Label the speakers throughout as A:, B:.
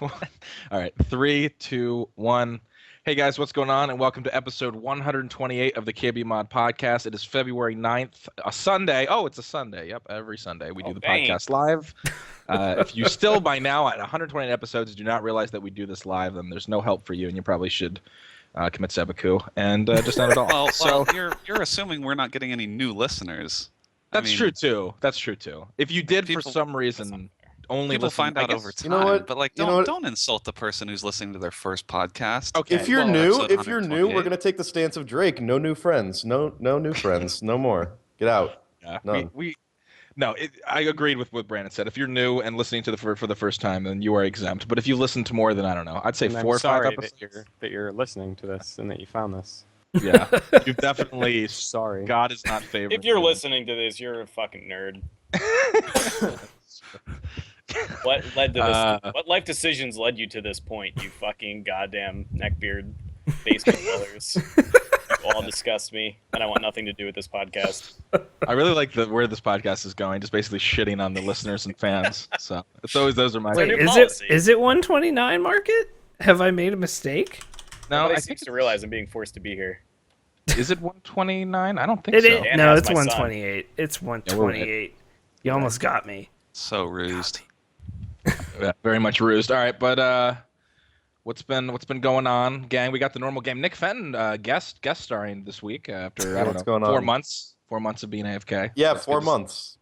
A: All right, 3, 2, 1. Hey guys, what's going on? And welcome to episode 128 of the KBMOD podcast. It is February 9th, a Sunday. Oh, it's a Sunday. Yep, every Sunday we do the podcast live. If you still by now at 128 episodes do not realize that we do this live, then there's no help for you, and you probably should commit seppuku and just end it all.
B: Well, you're assuming we're not getting any new listeners.
A: That's true too. That's true too. If you did for some reason only
B: people
A: listen,
B: find out over time.
C: You know what?
B: But like, don't insult the person who's listening to their first podcast.
C: Okay. If you're new, we're gonna take the stance of Drake. No new friends. No new friends. No more. Get out.
A: Yeah, I agreed with what Brandon said. If you're new and listening to for the first time, then you are exempt. But if you listen to more than, I don't know, I'd say
D: and
A: 4 or 5 episodes.
D: That you're listening to this and that you found this.
A: Yeah, you've definitely.
D: Sorry.
A: God is not favored.
E: If you're listening to this, you're a fucking nerd. What led to this? What life decisions led you to this point? You fucking goddamn neckbeard basement dwellers. You all disgust me, and I want nothing to do with this podcast.
A: I really like where this podcast is going. Just basically shitting on the listeners and fans. So it's always those are my.
F: Wait, is it 129 market? Have I made a mistake?
A: No,
E: I seem to realize I'm being forced to be here.
A: Is it 129? I don't think
F: so.
A: No,
F: it's 128. It's 128. You almost got me.
B: So rused.
A: Yeah, very much rused. All right, but what's been going on, gang? We got the normal game. NFEN guest starring this week after I don't know 4 months. 4 months of being AFK.
C: Yeah, 4 months.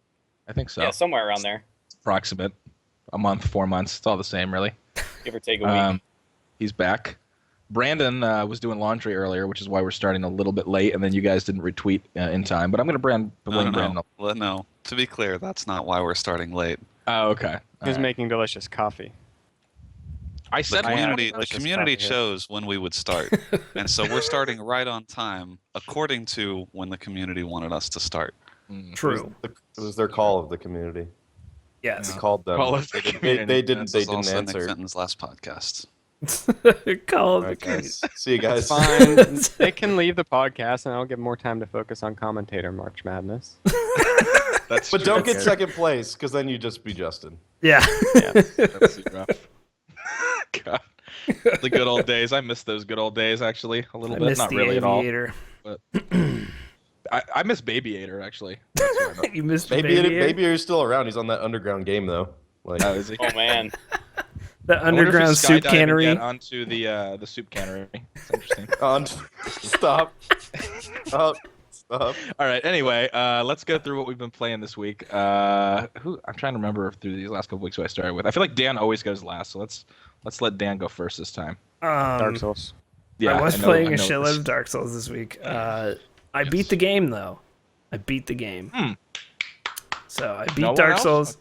A: I think so.
E: Yeah, somewhere around there.
A: Approximate. A month, 4 months. It's all the same, really.
E: Give or take a week.
A: He's back. Brandon was doing laundry earlier, which is why we're starting a little bit late, and then you guys didn't retweet in time. But I'm going to blame Brandon.
B: No, to be clear, that's not why we're starting late.
A: Oh, okay.
D: He's making delicious coffee.
A: I said
B: the community chose when we would start, and so we're starting right on time, according to when the community wanted us to start.
F: True.
C: It was their call of the community.
F: Yes.
C: We called them. They didn't answer.
B: Nick last podcast.
F: Call
C: right, guys. See you guys.
D: Fine. They can leave the podcast, and I'll get more time to focus on commentator March Madness.
C: But don't get second place, because then you just be Justin.
F: Yeah.
A: That's rough. God. The good old days. I miss those good old days, actually, a little bit. Not really
F: Aviator.
A: at all. But I miss Babyator, actually.
F: You missed
C: Babyator is still around. He's on that underground game, though. Like,
A: oh, is he?
E: Oh, man.
F: The underground soup cannery.
A: Onto the soup cannery. It's interesting.
C: Stop. Stop.
A: All right. Anyway, let's go through what we've been playing this week. I'm trying to remember through these last couple weeks who I started with. I feel like Dan always goes last, so let's let Dan go first this time.
D: Dark Souls.
F: Yeah, I was playing a shitload of Dark Souls this week. I beat the game though. I beat the game. So I beat Dark Souls.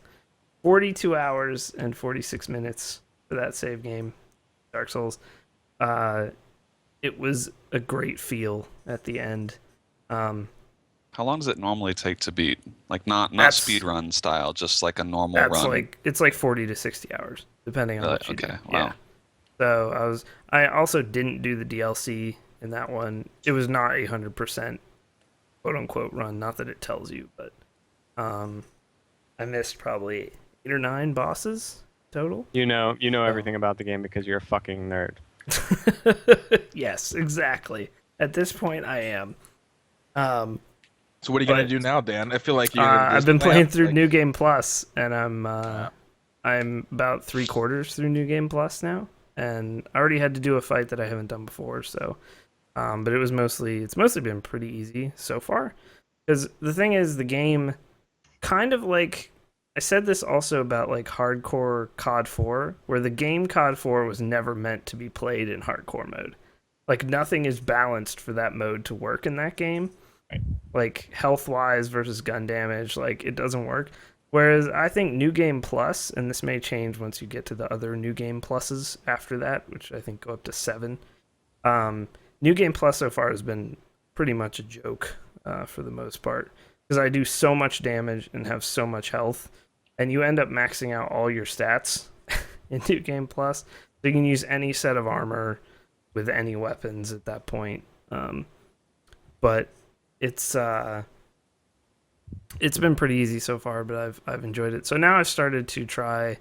F: 42 hours and 46 minutes for that save game. Dark Souls. It was a great feel at the end.
B: How long does it normally take to beat? Like not speed run style, just like a normal run.
F: It's like 40 to 60 hours, depending on what you do.
B: Wow.
F: Yeah. So I also didn't do the DLC in that one. It was not 100% quote unquote run. Not that it tells you, but I missed probably 8 or 9 bosses total.
D: You know everything about the game because you're a fucking nerd.
F: Yes, exactly. At this point, I am.
A: So what are you gonna do now, Dan? I feel like
F: I've been playing through New Game Plus, and I'm about 3/4 through New Game Plus now, and I already had to do a fight that I haven't done before. So, but it's mostly been pretty easy so far. Because the thing is, the game kind of like I said this also about like hardcore COD 4, where the game COD 4 was never meant to be played in hardcore mode. Like nothing is balanced for that mode to work in that game.
E: Right.
F: Like health-wise versus gun damage, like it doesn't work. Whereas I think New Game Plus, and this may change once you get to the other New Game Pluses after that, which I think go up to 7. New Game Plus so far has been pretty much a joke for the most part, because I do so much damage and have so much health, and you end up maxing out all your stats in New Game Plus. So you can use any set of armor with any weapons at that point. But it's been pretty easy so far, but I've enjoyed it. So now I've started to try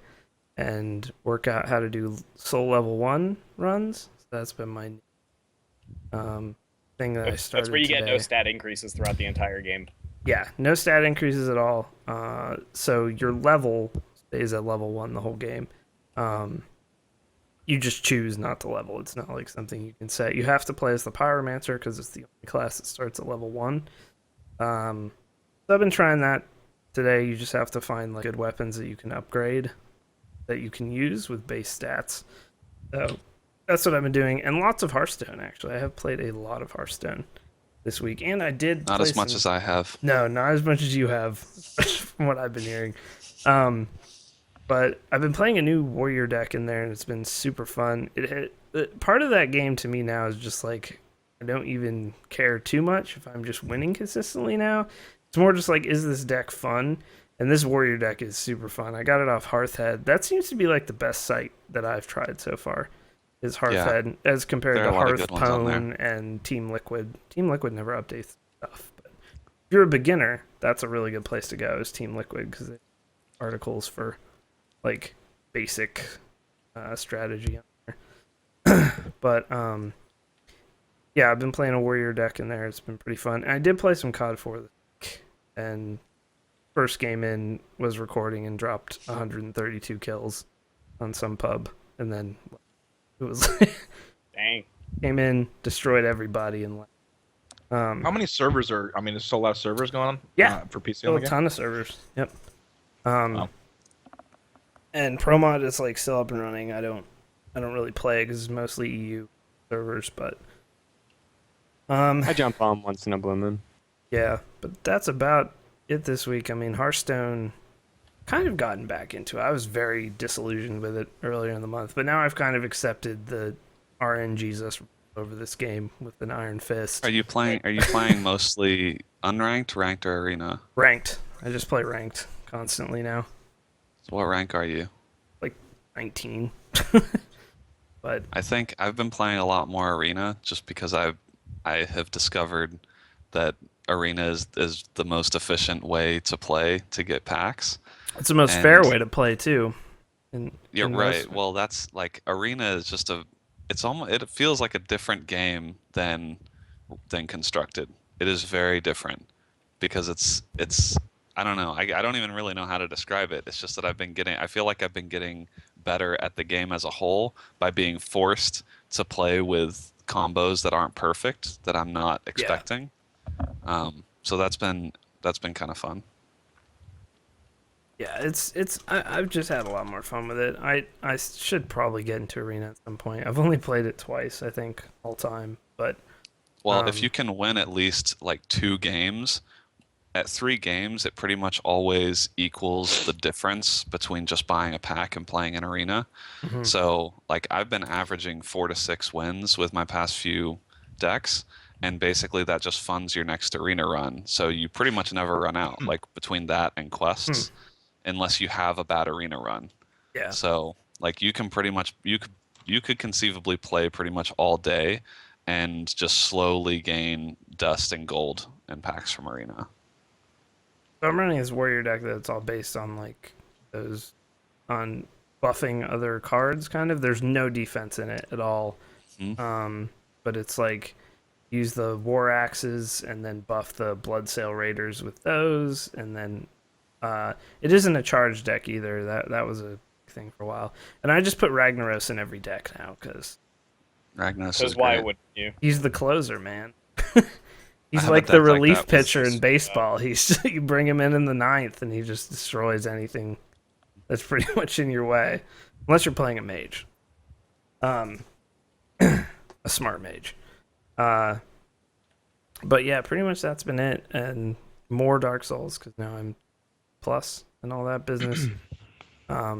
F: and work out how to do soul level 1 runs. So that's been my thing that I started
E: That's where you
F: today.
E: get no stat increases throughout the entire game.
F: Yeah, no stat increases at all. So your level stays at level 1 the whole game. You just choose not to level. It's not like something you can set. You have to play as the Pyromancer because it's the only class that starts at level 1. So I've been trying that today. You just have to find like good weapons that you can upgrade, that you can use with base stats. So that's what I've been doing. And lots of Hearthstone, actually. I have played a lot of Hearthstone this week. And I did
B: Not as much as I have.
F: No, not as much as you have, from what I've been hearing. But I've been playing a new warrior deck in there, and it's been super fun. Part of that game to me now is just like, I don't even care too much if I'm just winning consistently now. It's more just like, is this deck fun? And this warrior deck is super fun. I got it off Hearthhead. That seems to be like the best site that I've tried so far, is Hearthhead, as compared to Hearthpwn and Team Liquid. Team Liquid never updates stuff. But if you're a beginner, that's a really good place to go, is Team Liquid, because they have articles for like basic strategy on there. But yeah, I've been playing a warrior deck in there. It's been pretty fun. And I did play some COD 4 this week, and first game in was recording and dropped 132 kills on some pub, and then it was
E: Dang.
F: Came in, destroyed everybody, and left.
A: How many servers are? I mean, there's still a lot of servers going on.
F: Yeah,
A: for PC.
F: still a ton of servers. Yep. Wow. And ProMod is like still up and running. I don't really play because it's mostly EU servers, but
D: I jump on once in a blue moon.
F: Yeah, but that's about it this week. I mean, Hearthstone, kind of gotten back into it. I was very disillusioned with it earlier in the month, but now I've kind of accepted the RNGesus over this game with an iron fist.
B: Are you playing mostly unranked, ranked, or arena?
F: Ranked. I just play ranked constantly now.
B: So what rank are you?
F: Like 19. But
B: I think I've been playing a lot more arena just because I have discovered that arena is the most efficient way to play to get packs.
F: It's the most fair way to play too.
B: You're right. Well, that's like arena is just it feels like a different game than constructed. It is very different because it's I don't know. I don't even really know how to describe it. It's just that I feel like I've been getting better at the game as a whole by being forced to play with combos that aren't perfect, that I'm not expecting. Yeah. So that's been kind of fun.
F: Yeah, I've just had a lot more fun with it. I should probably get into arena at some point. I've only played it twice, I think, all time. But
B: if you can win at least like 2 games, at 3 games, it pretty much always equals the difference between just buying a pack and playing an arena. Mm-hmm. So, like, I've been averaging 4 to 6 wins with my past few decks, and basically that just funds your next arena run. So you pretty much never run out, like, between that and quests, unless you have a bad arena run.
F: Yeah.
B: So, like, you can pretty much you could conceivably play pretty much all day and just slowly gain dust and gold and packs from arena.
F: I'm running this warrior deck that's all based on like those on buffing other cards, kind of. There's no defense in it at all. Mm-hmm. But it's like use the war axes and then buff the Bloodsail Raiders with those, and then it isn't a charge deck either. That was a thing for a while. And I just put Ragnaros in every deck now because
B: Ragnaros is
E: why
B: great.
E: would you?
F: He's the closer, man. He's like the relief pitcher in baseball. You bring him in the 9th, and he just destroys anything that's pretty much in your way, unless you're playing a mage, a smart mage. But yeah, pretty much that's been it, and more Dark Souls because now I'm plus and all that business. But
A: I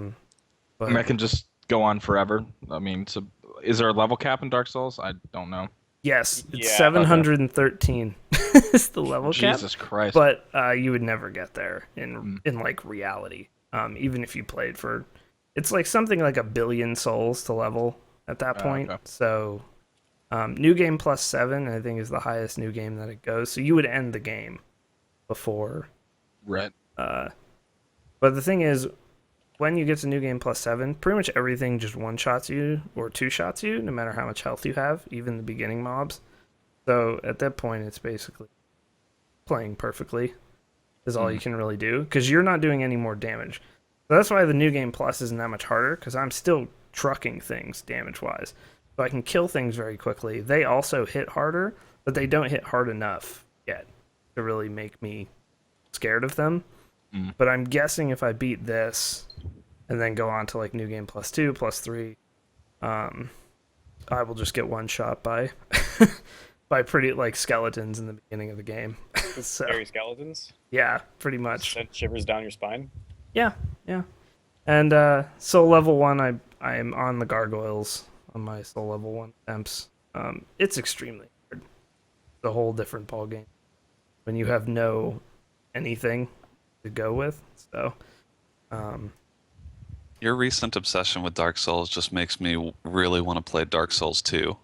A: mean, I can just go on forever. I mean, is there a level cap in Dark Souls? I don't know.
F: Yes, it's 713 is the level cap.
A: Jesus Christ.
F: But you would never get there in like reality. Even if you played for, it's like something like 1 billion souls to level at that point. Okay. So new game plus 7, I think, is the highest new game that it goes. So you would end the game before.
A: Right.
F: But the thing is, when you get to New Game Plus 7, pretty much everything just one-shots you or two-shots you, no matter how much health you have, even the beginning mobs. So at that point, it's basically playing perfectly is all you can really do, because you're not doing any more damage. So that's why the New Game Plus isn't that much harder, because I'm still trucking things damage-wise. So I can kill things very quickly. They also hit harder, but they don't hit hard enough yet to really make me scared of them. But I'm guessing if I beat this and then go on to like New Game Plus 2, Plus 3, I will just get one shot by by pretty like skeletons in the beginning of the game. So,
E: Scary skeletons?
F: yeah, pretty much.
E: Send shivers down your spine?
F: Yeah. And soul level 1, I am on the gargoyles on my soul level 1 attempts. It's extremely hard. It's a whole different ball game when you have no anything to go with. So,
B: your recent obsession with Dark Souls just makes me really want to play Dark Souls 2.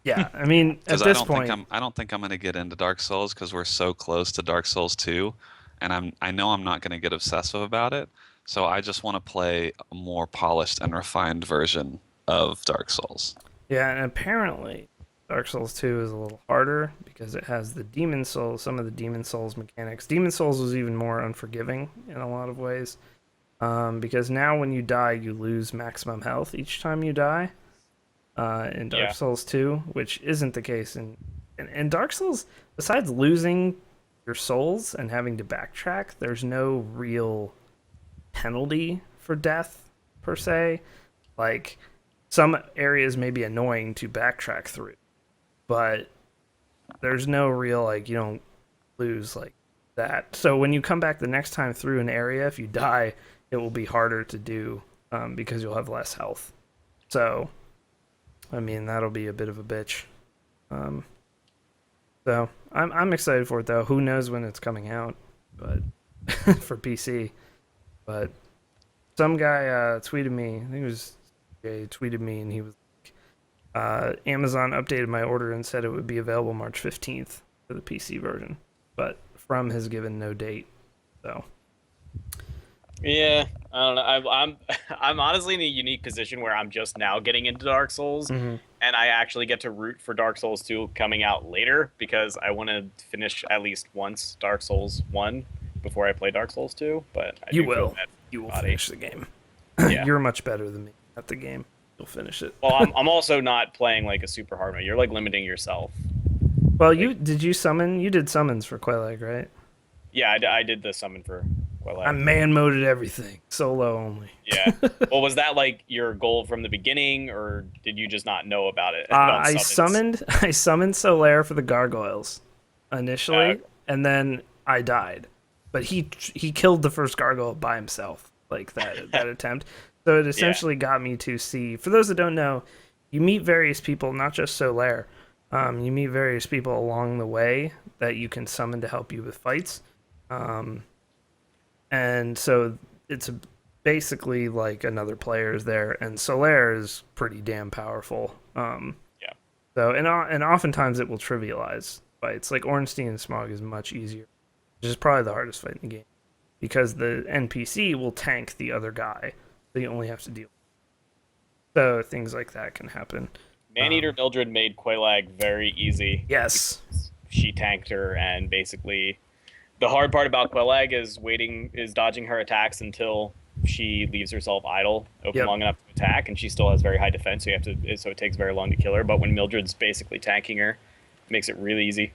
F: yeah, I mean, at this point,
B: I don't think I'm going to get into Dark Souls because we're so close to Dark Souls 2, and I know I'm not going to get obsessive about it. So I just want to play a more polished and refined version of Dark Souls.
F: yeah, and apparently Dark Souls 2 is a little harder because it has the Demon Souls, some of the Demon Souls mechanics. Demon Souls was even more unforgiving in a lot of ways, because now when you die, you lose maximum health each time you die in Dark Souls 2, which isn't the case in Dark Souls. Besides losing your souls and having to backtrack, there's no real penalty for death per se. Like, some areas may be annoying to backtrack through, but there's no real, like, you don't lose like that. So when you come back the next time through an area, if you die, it will be harder to do because you'll have less health. So I mean, that'll be a bit of a bitch. So I'm excited for it though. Who knows when it's coming out, but for PC. But some guy tweeted me. I think it was Jay tweeted me, and he was like, Amazon updated my order and said it would be available March 15th for the PC version, but From has given no date. So
E: yeah, I don't know. I'm honestly in a unique position where I'm just now getting into Dark Souls, and I actually get to root for Dark Souls 2 coming out later because I want to finish at least once Dark Souls 1 before I play Dark Souls 2. But
F: you will finish the game.
E: Yeah.
F: You're much better than me at the game. You'll finish it.
E: Well, I'm also not playing like a super hard mode. You're like limiting yourself.
F: Well, you did summons for Quelaag, right?
E: Yeah, I did the summon for Quelaag.
F: I man-moded everything, solo only.
E: Yeah. Well, was that like your goal from the beginning, or did you just not know about it?
F: I summoned Solaire for the gargoyles initially, and then I died. But he killed the first gargoyle by himself, like that attempt. So it essentially got me to see. For those that don't know, you meet various people, not just Solaire. You meet various people along the way that you can summon to help you with fights. And so it's basically like another player is there, and Solaire is pretty damn powerful. So and oftentimes it will trivialize fights. Like Ornstein and Smog is much easier, which is probably the hardest fight in the game, because the NPC will tank the other guy, so you only have to deal. So things like that can happen.
E: Maneater Mildred made Quelaag very easy.
F: Yes.
E: She tanked her, and basically the hard part about Quelaag is dodging her attacks until she leaves herself idle open long enough to attack, and she still has very high defense, so it takes very long to kill her. But when Mildred's basically tanking her, it makes it really easy.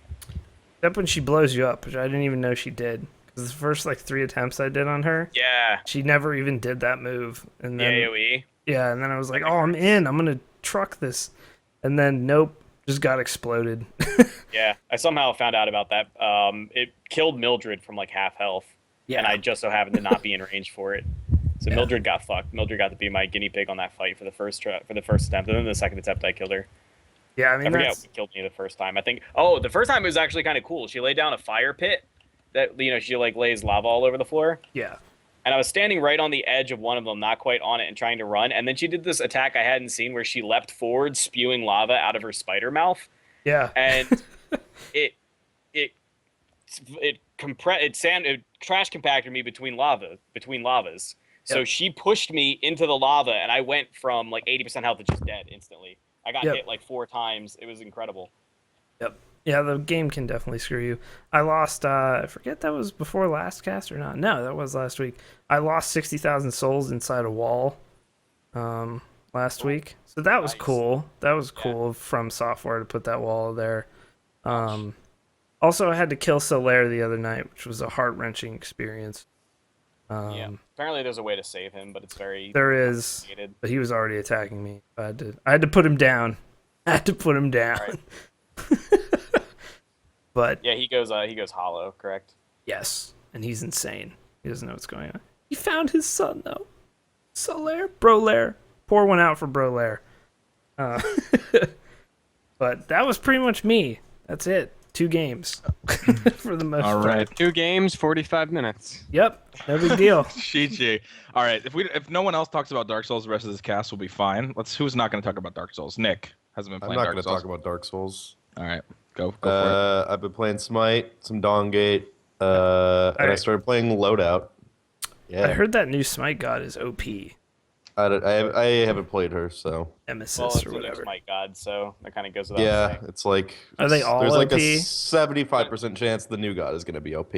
F: Except when she blows you up, which I didn't even know she did. Because the first 3 attempts I did on her, she never even did that move. And then
E: AoE.
F: Yeah, and then I was like, "Oh, I'm in. I'm gonna truck this," and then nope, just got exploded.
E: Yeah, I somehow found out about that. It killed Mildred from like half health, and I just so happened to not be in range for it. So Mildred got fucked. Mildred got to be my guinea pig on that fight for the first attempt, and then the second attempt I killed her.
F: Yeah, I mean,
E: I forget what killed me the first time. I think. Oh, the first time it was actually kind of cool. She laid down a fire pit that she like lays lava all over the floor.
F: Yeah.
E: And I was standing right on the edge of one of them, not quite on it, and trying to run. And then she did this attack I hadn't seen where she leapt forward, spewing lava out of her spider mouth.
F: Yeah.
E: And it crash compacted me between lavas. So she pushed me into the lava, and I went from like 80% health to just dead instantly. I got hit like 4 times. It was incredible.
F: Yep. Yeah, the game can definitely screw you. I lost, I forget that was before last cast or not. No, that was last week. I lost 60,000 souls inside a wall last week. So that was cool. That was cool from software to put that wall there. Also, I had to kill Solaire the other night, which was a heart-wrenching experience.
E: Apparently there's a way to save him, but it's very
F: There is, but he was already attacking me. I had to put him down. Right. But
E: yeah, he goes hollow, correct?
F: Yes, and he's insane. He doesn't know what's going on. He found his son though. Solaire, Brolaire. Pour one out for Brolaire. But that was pretty much me. That's it. 2 games for the most part.
A: All right.
D: 2 games, 45 minutes.
F: Yep. No big deal.
A: GG. All right. If no one else talks about Dark Souls, the rest of this cast will be fine. Who's not going to talk about Dark Souls? Nick hasn't been playing Dark Souls.
C: I'm not going to talk about Dark Souls.
A: All right. Go for it.
C: I've been playing Smite, some Dawngate, and I started playing Loadout. Yeah.
F: I heard that new Smite god is OP.
C: I haven't played her, so.
F: Nemesis or whatever.
E: Smite god, so that kind of goes without saying.
C: It's like.
F: Are they all
C: There's
F: OP?
C: like a 75% chance the new god is going to be OP.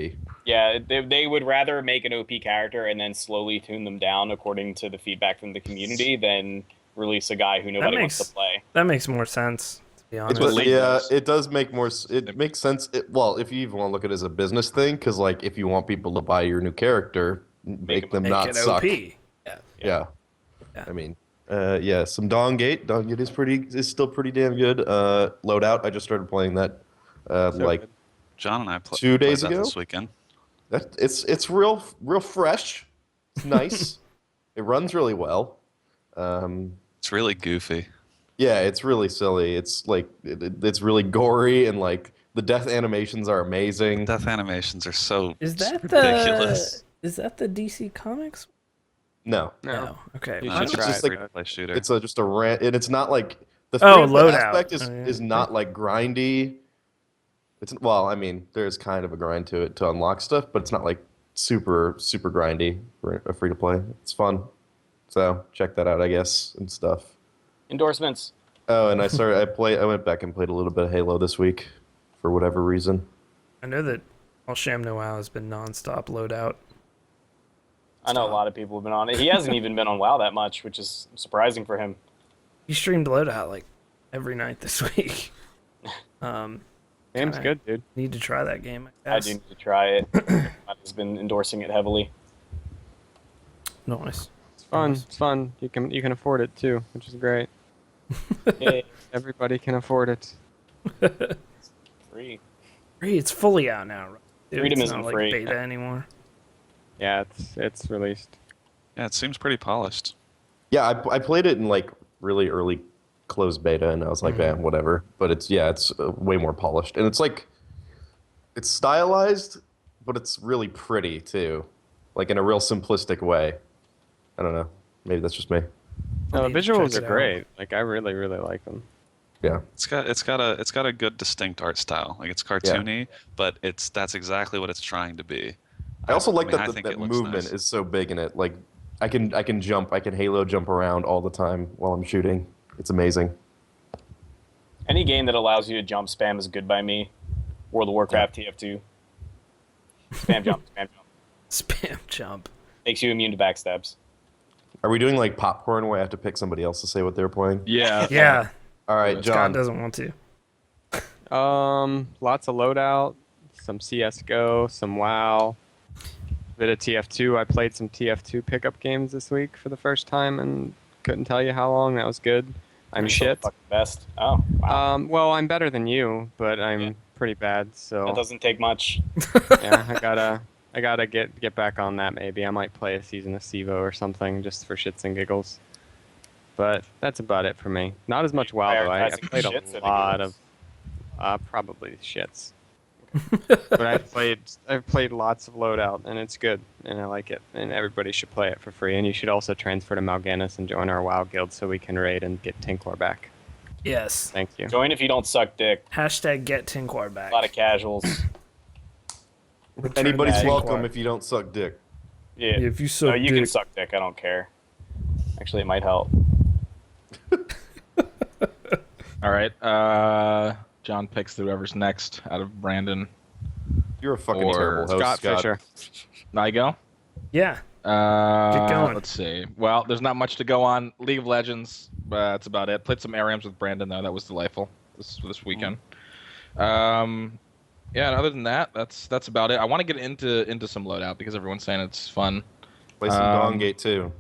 E: Yeah, they would rather make an OP character and then slowly tune them down according to the feedback from the community than release a guy who nobody wants to play.
F: That makes more sense, to be honest.
C: It does make more. It makes sense. Well, if you even want to look at it as a business thing, because like if you want people to buy your new character, make them not suck.
F: OP.
C: Yeah. I mean, some Dawngate. Dawngate is still pretty damn good. Loadout. I just started playing that like
B: John and I
C: 2 days
B: played that
C: ago
B: this weekend.
C: It's real fresh. It's nice. It runs really well.
B: It's really goofy.
C: Yeah, it's really silly. It's like it's really gory and like the death animations are amazing.
B: Death animations are so
F: ridiculous. Is that the DC Comics?
C: No.
F: Okay.
B: You
C: It's
B: should try
C: just
B: it.
C: like
B: Play shooter.
C: it's just a rant, and it's not like the
F: Loadout
C: aspect is not like grindy. I mean, there's kind of a grind to it to unlock stuff, but it's not like super grindy for a free to play. It's fun, so check that out, I guess, and stuff.
E: Endorsements.
C: Oh, and I went back and played a little bit of Halo this week, for whatever reason.
F: I know that Sham Noel has been nonstop Loadout.
E: I know a lot of people have been on it. He hasn't even been on WoW that much, which is surprising for him.
F: He streamed Loadout like every night this week.
D: Game's good, dude.
F: Need to try that game.
E: I do need to try it. I've been endorsing it heavily.
F: Nice.
D: It's fun. It's fun. You can afford it too, which is great.
E: Yay.
D: Everybody can afford it.
E: Free.
F: It's fully out now. Right?
E: Freedom
F: it's
E: isn't
F: not
E: free.
F: Like beta anymore.
D: Yeah, it's released.
B: Yeah, it seems pretty polished.
C: Yeah, I played it in like really early closed beta, and I was like, whatever. But it's way more polished, and it's like it's stylized, but it's really pretty too, like in a real simplistic way. I don't know. Maybe that's just me.
D: No, the visuals are great. Like I really like them.
C: Yeah.
B: It's got a good distinct art style. Like it's cartoony, but that's exactly what it's trying to be.
C: I also like
B: I
C: that
B: think
C: that
B: it looks
C: movement
B: nice.
C: is so big in it. Like I can jump, I can Halo jump around all the time while I'm shooting. It's amazing.
E: Any game that allows you to jump spam is good by me. World of Warcraft TF2. Spam jump.
F: Spam jump.
E: Makes you immune to backstabs.
C: Are we doing like popcorn where I have to pick somebody else to say what they're playing?
A: Yeah.
F: Yeah.
C: All right,
F: Scott
C: John.
F: doesn't want to.
D: Lots of Loadout, some CS:GO, some WoW, bit of TF2. I played some TF2 pickup games this week for the first time and couldn't tell you how long. That was good. I'm shit.
E: Fucking best. Oh, wow.
D: Well, I'm better than you, but I'm pretty bad. So
E: That doesn't take much.
D: yeah, I gotta get back on that. Maybe I might play a season of Civo or something just for shits and giggles. But that's about it for me. Not as much WoW though. I played a lot of probably shits. But I've played lots of Loadout, and it's good, and I like it, and everybody should play it for free. And you should also transfer to Mal'Ganis and join our WoW guild so we can raid and get Tinklor back.
F: Yes.
D: Thank you.
E: Join if you don't suck dick.
F: Hashtag get Tinkwar back.
E: A lot of casuals.
C: Anybody's
F: Return
C: welcome
F: Tinkwar.
C: if you don't suck dick.
E: Yeah.
F: If you suck
E: you can
F: dick.
E: suck dick. I don't care. Actually, it might help.
A: All right. John picks whoever's next out of Brandon.
C: You're a fucking
A: Or
C: terrible host,
D: Scott Fisher.
A: I go.
F: Yeah. Get going.
A: Let's see. Well, there's not much to go on. League of Legends. That's about it. Played some ARAMs with Brandon though. That was delightful this weekend. Yeah. And other than that, that's about it. I want to get into some loadout because everyone's saying it's fun.
C: Play some Dawngate too.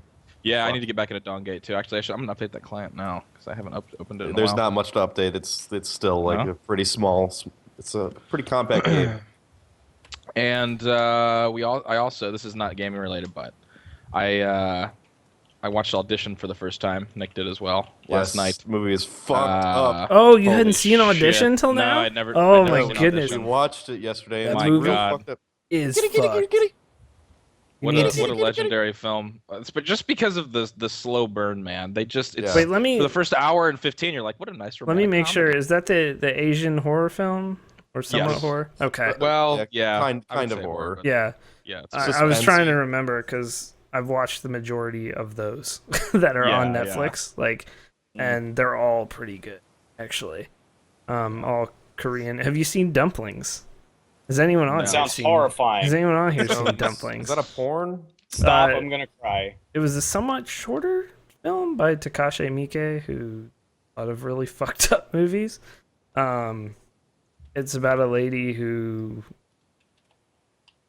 A: Yeah, I
C: Fuck.
A: need to get back into Dawngate too. Actually, I'm gonna update that client now because I haven't opened it. In
C: There's
A: a while.
C: not much to update. It's still like
A: No?
C: a pretty small. It's a pretty compact game.
A: And I also this is not gaming related, but I watched Audition for the first time. Nick did as well last night.
C: The movie is fucked up.
F: Oh, you
A: Holy
F: hadn't seen Audition
A: shit.
F: till
A: No,
F: now?
A: I'd never-
F: Oh
A: I'd never
F: my
A: seen
F: goodness.
C: We
A: Audition.
C: watched it yesterday.
F: That
C: And it's
F: movie
C: real
A: God.
C: fucked up.
F: Is
C: Kitty, kitty, kitty,
F: fucked.
C: kitty.
A: What
F: You
A: a
F: need to-
A: legendary film. But just because of the slow burn, man, they just it's
C: Yeah.
F: Wait, let me
A: for the first hour and 15. You're like, what a nice.
F: let me
A: romantic
F: make sure.
A: comedy.
F: Is that the Asian horror film or somewhat
A: Yes.
F: horror? Okay.
A: Well, yeah,
C: kind
A: I would
C: of
A: say
C: horror.
A: but
F: Yeah.
A: yeah. It's
F: I was trying to
C: Suspensey.
F: remember because I've watched the majority of those that are on
A: Yeah,
F: Netflix, like, and they're all pretty good, actually. All Korean. Have you seen Dumplings? Has anyone on
A: No.
F: here
E: Sounds
F: seen?
E: horrifying.
F: Has anyone on here seen
C: Is
F: Dumplings?
C: that a porn?
E: Stop!
F: Uh,
E: I'm gonna cry.
F: It was a somewhat shorter film by Takashi Miike, who a lot of really fucked up movies. It's about a lady who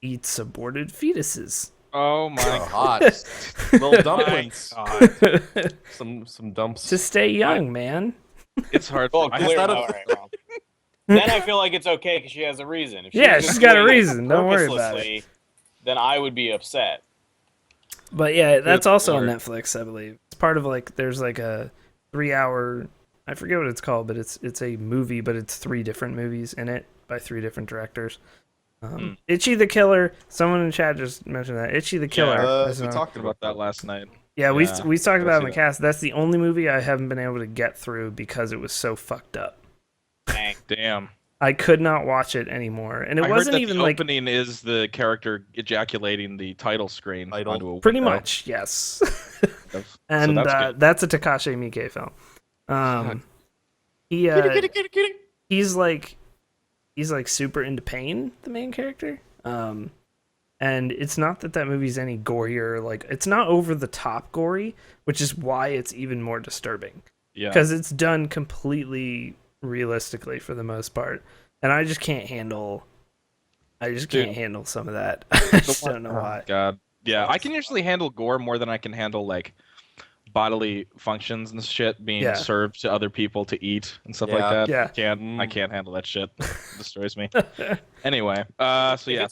F: eats aborted fetuses.
A: Oh my
C: Oh, hot. Little dumplings.
A: god,
C: Some dumps.
F: To stay young, man.
A: it's hard.
E: Well,
A: I
E: clear.
C: that a-
E: All right, well. Then I feel like it's okay because she has a reason. If she
F: Yeah,
E: was just
F: she's got a
E: doing it
F: reason. Don't worry about it.
E: purposelessly, Then I would be upset.
F: But yeah, that's also on
A: Lord.
F: Netflix, I believe. It's part of there's like a 3-hour, I forget what it's called, but it's a movie, but it's 3 different movies in it by 3 different directors. Itchy the Killer. Someone in chat just mentioned that. Itchy the Killer. is
C: we
F: on-
C: talked
A: about that last night.
F: Yeah, we
A: Yeah,
F: talked about it in the
A: see that.
F: cast. That's the only movie I haven't been able to get through because it was so fucked up.
E: Dang.
A: Damn.
F: I could not watch it anymore, and it
A: I
F: wasn't
A: heard that
F: even
A: the
F: like
A: opening is the character ejaculating the title screen
C: Title.
A: onto a
F: pretty
A: window.
F: much yes.
A: So
F: And
A: that's good.
F: that's a Takashi Miike film. He he's like super into pain, the main character. And it's not that movie's any gorier, like it's not over the top gory, which is why it's even more disturbing
A: Yeah.
F: because it's done completely realistically for the most part, and I just can't handle. Can't handle some of that. I just don't know why.
A: God. Yeah, I can usually handle gore more than I can handle like bodily functions and shit being
F: Yeah.
A: served to other people to eat and stuff like
C: Yeah.
A: that.
F: Yeah.
A: I can't handle that shit. It destroys me. Anyway, so yeah,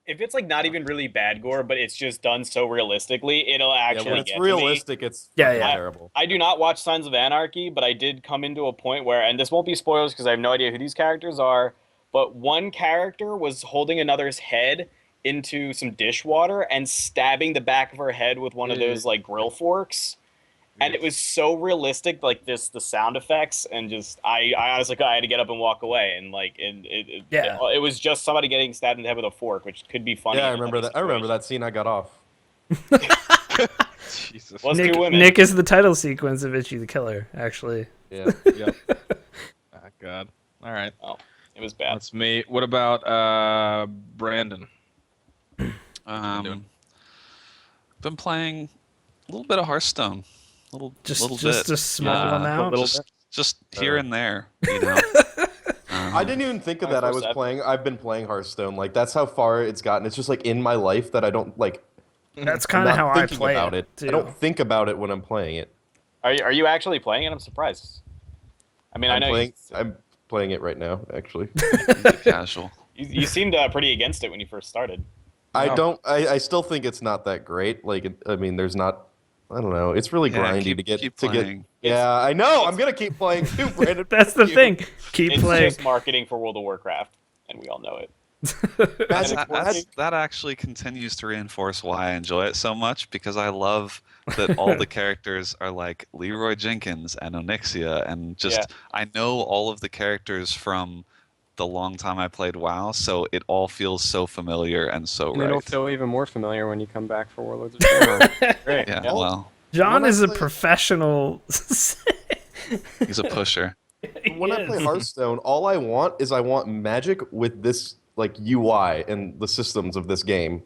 E: If it's like not even really bad gore, but it's just done so realistically, it'll
C: Yeah,
E: actually
C: when it's
E: get to me.
C: realistic, it's
F: Yeah,
C: fucking
F: yeah.
C: terrible.
E: I do not watch Sons of Anarchy, but I did come into a point where, and this won't be spoilers because I have no idea who these characters are, but one character was holding another's head into some dishwater and stabbing the back of her head with one of those like grill forks. And it was so realistic, like the sound effects, and just I honestly I had to get up and walk away, and like it was just somebody getting stabbed in the head with a fork, which could be funny.
C: Yeah, I
E: in
C: remember
E: any
C: that. I remember
E: situation.
C: that scene. I got off.
A: Jesus.
E: Was two women.
F: Nick is the title sequence of Itchy the Killer, actually.
C: Yeah.
A: Yep. Oh, God. All right.
E: It was bad.
A: That's me. What about Brandon?
B: Been playing a little bit of Hearthstone.
F: Just
B: little
F: just
B: bit.
F: a small
B: Yeah,
F: amount.
B: just here and there, you know.
C: I didn't even think of that. I was
E: 24/7.
C: playing. I've been playing Hearthstone. Like that's how far it's gotten. It's just like in my life that I don't like.
F: That's
C: I'm
F: kind of
C: not
F: how I
C: thinking
F: play
C: about
F: it.
C: it.
F: Too.
C: I don't think about it when I'm playing it.
E: Are you actually playing it? I'm surprised. I mean, I know
C: I'm playing it right now. Actually,
B: Casual.
E: you seemed pretty against it when you first started.
C: I don't. I still think it's not that great. Like I mean, there's not. I don't know. It's really
B: Yeah,
C: grindy to get
B: keep
C: to get.
B: playing.
C: Yeah, I know. I'm gonna keep playing too, Brandon.
F: That's the
C: Fuck you.
F: thing. Keep
E: It's
F: playing.
E: just marketing for World of Warcraft, and we all know it.
B: That actually continues to reinforce why I enjoy it so much, because I love that all the characters are like Leroy Jenkins and Onyxia, and just
E: Yeah.
B: I know all of the characters from the long time I played WoW, so it all feels so familiar and so
D: And
B: right.
D: it'll feel even more familiar when you come back for Warlords of Draenor. Great.
B: Yeah,
E: Yep.
B: well,
F: John
C: When I
F: is a
C: play-
F: professional.
B: he's a pusher.
C: When I play Hearthstone, all I want magic with this like UI and the systems of this game.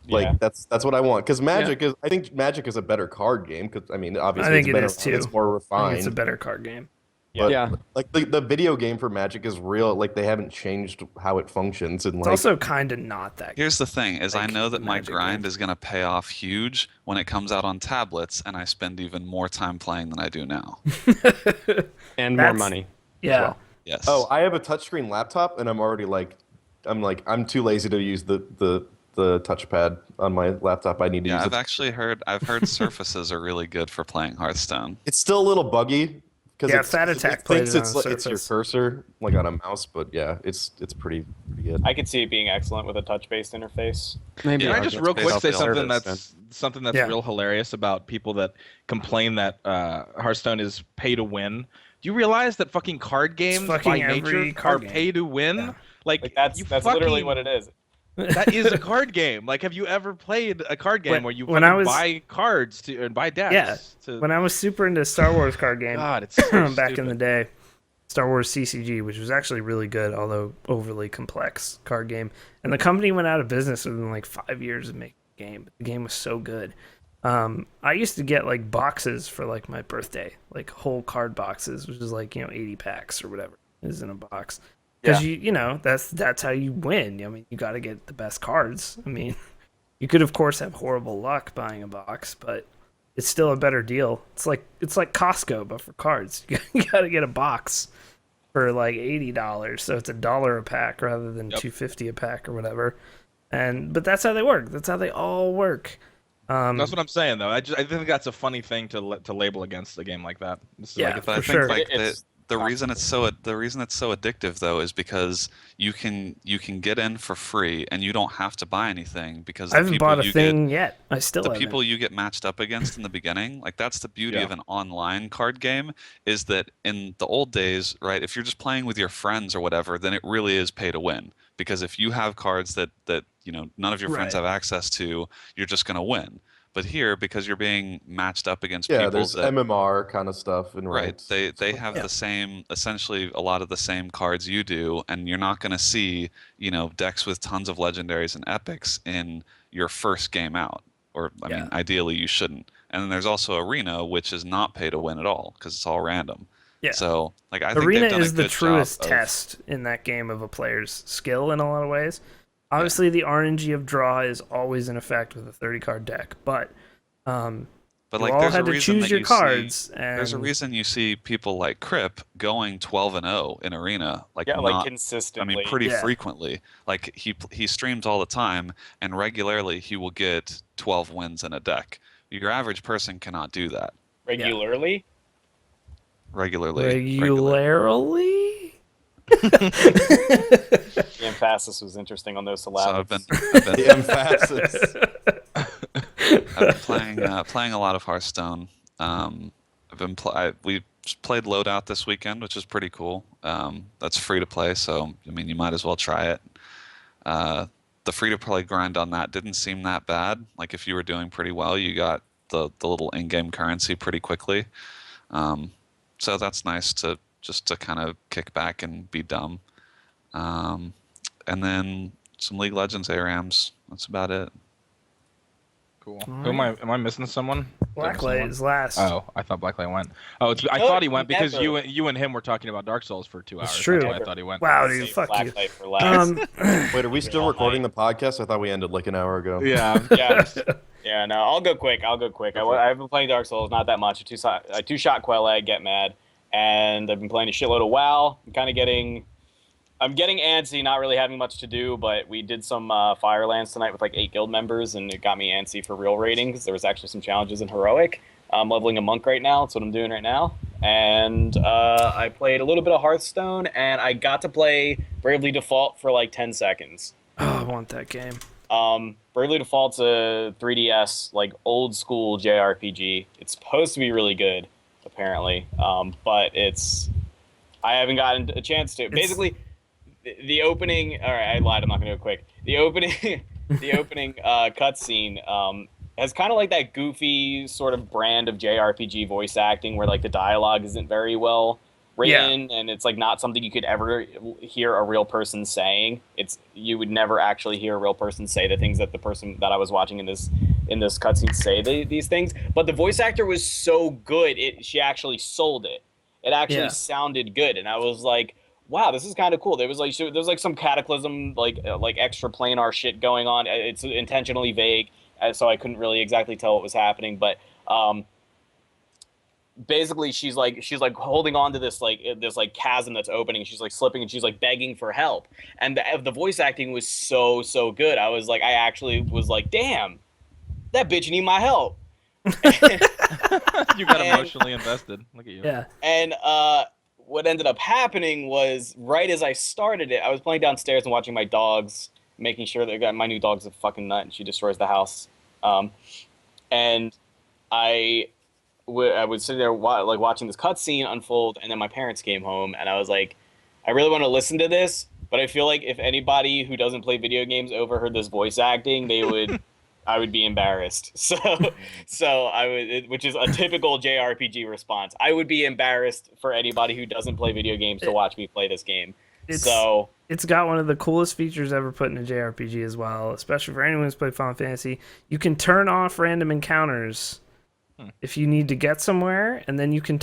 C: Like
E: Yeah.
C: that's what I want because I think Magic is a better card game because I mean obviously
F: I think
C: it's
F: it
C: better,
F: is, too.
C: it's more
F: I
C: refined.
F: think it's a better card game.
C: But
D: Yeah.
C: like the video game for Magic is real. Like they haven't changed how it functions and
F: It's
C: like
F: also kind of not that.
B: Here's the thing: is I
F: Like
B: know that
F: the
B: my
F: Magic
B: grind
F: game.
B: is going to pay off huge when it comes out on tablets, and I spend even more time playing than I do now.
D: And more
F: That's-
D: money.
F: Yeah.
D: well.
B: Yes.
C: oh I have a touchscreen laptop and I'm already I'm too lazy to use the touchpad on my laptop. I need to
B: yeah.
C: use
B: I've
C: it.
B: actually heard. I've heard Surfaces are really good for playing Hearthstone.
C: It's still a little buggy because
F: Yeah, Fat Attack
C: it
F: plays
C: thinks
F: it on a
C: it's your
F: Surface.
C: cursor like on a mouse, but yeah, it's pretty good.
E: I could see it being excellent with a touch-based interface.
D: Maybe
B: Yeah,
A: Can I
D: I'll
A: just
D: get
A: real
D: to
A: quick say
D: self-service
A: something that's
F: Yeah.
A: real hilarious about people that complain that Hearthstone is pay to win? Do you realize that fucking card games by
F: fucking
A: nature
F: every card
A: are
F: game.
A: pay to win?
F: Yeah.
E: Like that's
A: you
E: literally
A: fucking-
E: what it is.
A: That is a card game. Like, have you ever played a card game where you
F: when I
A: fucking
F: was-
A: buy cards and buy decks?
F: Yeah.
A: To,
F: When I was super into Star Wars card game
A: God, it's so
F: back in
A: stupid.
F: the day, Star Wars CCG, which was actually really good, although overly complex card game. And the company went out of business within like 5 years of making the game. But the game was so good. I used to get like boxes for like my birthday, like whole card boxes, which is like 80 packs or whatever is in a box. Because you know that's how you win. I mean, you got to get the best cards. I mean, you could of course have horrible luck buying a box, but it's still a better deal. It's like Costco, but for cards. You got to get a box for like $80, so it's $1 a pack rather than $2.50 a pack or whatever. But that's how they work. That's how they all work.
A: That's what I'm saying, though. I think that's a funny thing to label against a game like that. This is
F: Yeah.
A: like,
B: But I
F: For
B: think
F: sure.
B: like
E: It's
B: the reason it's so addictive though is because you can get in for free and you don't have to buy anything because
F: I
B: the
F: haven't
B: people
F: bought a
B: you
F: thing yet. I still
B: the
F: haven't.
B: people you get matched up against in the beginning, like that's the beauty
A: Yeah.
B: of an online card game, is that in the old days, right, if you're just playing with your friends or whatever, then it really is pay to win. Because if you have cards that none of your friends
F: Right.
B: have access to, you're just gonna win. But here, because you're being matched up against
C: Yeah,
B: people
C: there's
B: that
C: MMR kind of stuff and
B: right,
C: rights.
B: they have the same, essentially a lot of the same cards you do, and you're not going to see decks with tons of legendaries and epics in your first game out, or I mean ideally you shouldn't. And then there's also Arena, which is not pay to win at all because it's all random.
F: Yeah.
B: So like I think
F: Arena
B: they've done
F: is
B: a
F: the
B: good
F: truest
B: job of-
F: test in that game of a player's skill in a lot of ways. Obviously, the RNG of draw is always in effect with a 30-card deck, but
B: But
F: you
B: like
F: all
B: there's
F: had
B: a
F: to
B: reason
F: choose
B: that
F: your
B: you
F: cards.
B: see,
F: And
B: there's a reason you see people like Crip going 12-0 in Arena, like
E: Yeah,
B: not,
E: like
B: I
E: consistently.
B: mean, pretty
F: Yeah.
B: frequently. Like he streams all the time, and regularly he will get 12 wins in a deck. Your average person cannot do that
E: regularly.
B: regularly.
F: regularly.
E: The emphasis was interesting on those
B: So
E: syllables.
C: The emphasis.
B: I've been playing a lot of Hearthstone. We played Loadout this weekend, which is pretty cool. That's free to play, so I mean you might as well try it. The free to play grind on that didn't seem that bad. Like if you were doing pretty well, you got the little in-game currency pretty quickly. So that's nice to kind of kick back and be dumb. And then some League Legends ARAMs. That's about it.
A: cool. Who am I missing someone?
F: Blacklight is last.
A: Oh, I thought Blacklight went. Oh, I
E: No,
A: thought he went because
E: never.
A: you and him were talking about Dark Souls for 2 hours.
F: It's true.
A: That's why I thought he went.
F: Wow, dude,
E: Save
F: fuck you.
E: Blacklight for last.
C: Wait, are we still
E: all
C: recording the podcast? I thought we ended like an hour ago.
A: Yeah.
E: Yeah, no, I'll go quick. I've been playing Dark Souls, not that much. I two-shot Quell Egg, get mad, and I've been playing a shitload of WoW. I'm getting antsy, not really having much to do, but we did some Firelands tonight with like 8 guild members, and it got me antsy for real rating because there was actually some challenges in Heroic. I'm leveling a monk right now. That's what I'm doing right now. And I played a little bit of Hearthstone, and I got to play Bravely Default for like 10 seconds.
F: Oh, I want that game.
E: Bravely Default's a 3DS, like old school JRPG. It's supposed to be really good, apparently, but I haven't gotten a chance to. Basically, the opening. All right, I lied. I'm not gonna do it quick. The opening, the opening cutscene has kind of like that goofy sort of brand of JRPG voice acting, where like the dialogue isn't very well written, and it's like not something you could ever hear a real person saying. You would never actually hear a real person say the things that the person that I was watching in this cutscene say these things. But the voice actor was so good, she actually sold it. It actually sounded good, and I was like, wow, this is kind of cool. There was like some cataclysm, like extra planar shit going on. It's intentionally vague, so I couldn't really exactly tell what was happening. But basically, she's like holding on to this chasm that's opening. She's like slipping, and she's like begging for help. And the voice acting was so good. I actually was like, damn, that bitch need my help.
A: You got emotionally invested. Look at you.
F: Yeah.
E: And what ended up happening was, right as I started it, I was playing downstairs and watching my dogs, making sure that my new dog's a fucking nut and she destroys the house. And I would sit there like watching this cutscene unfold, and then my parents came home, and I was like, I really want to listen to this, but I feel like if anybody who doesn't play video games overheard this voice acting, I would be embarrassed. So I would, which is a typical JRPG response. I would be embarrassed for anybody who doesn't play video games to watch me play this game. It's
F: got one of the coolest features ever put in a JRPG as well, especially for anyone who's played Final Fantasy. You can turn off random encounters if you need to get somewhere, and then you can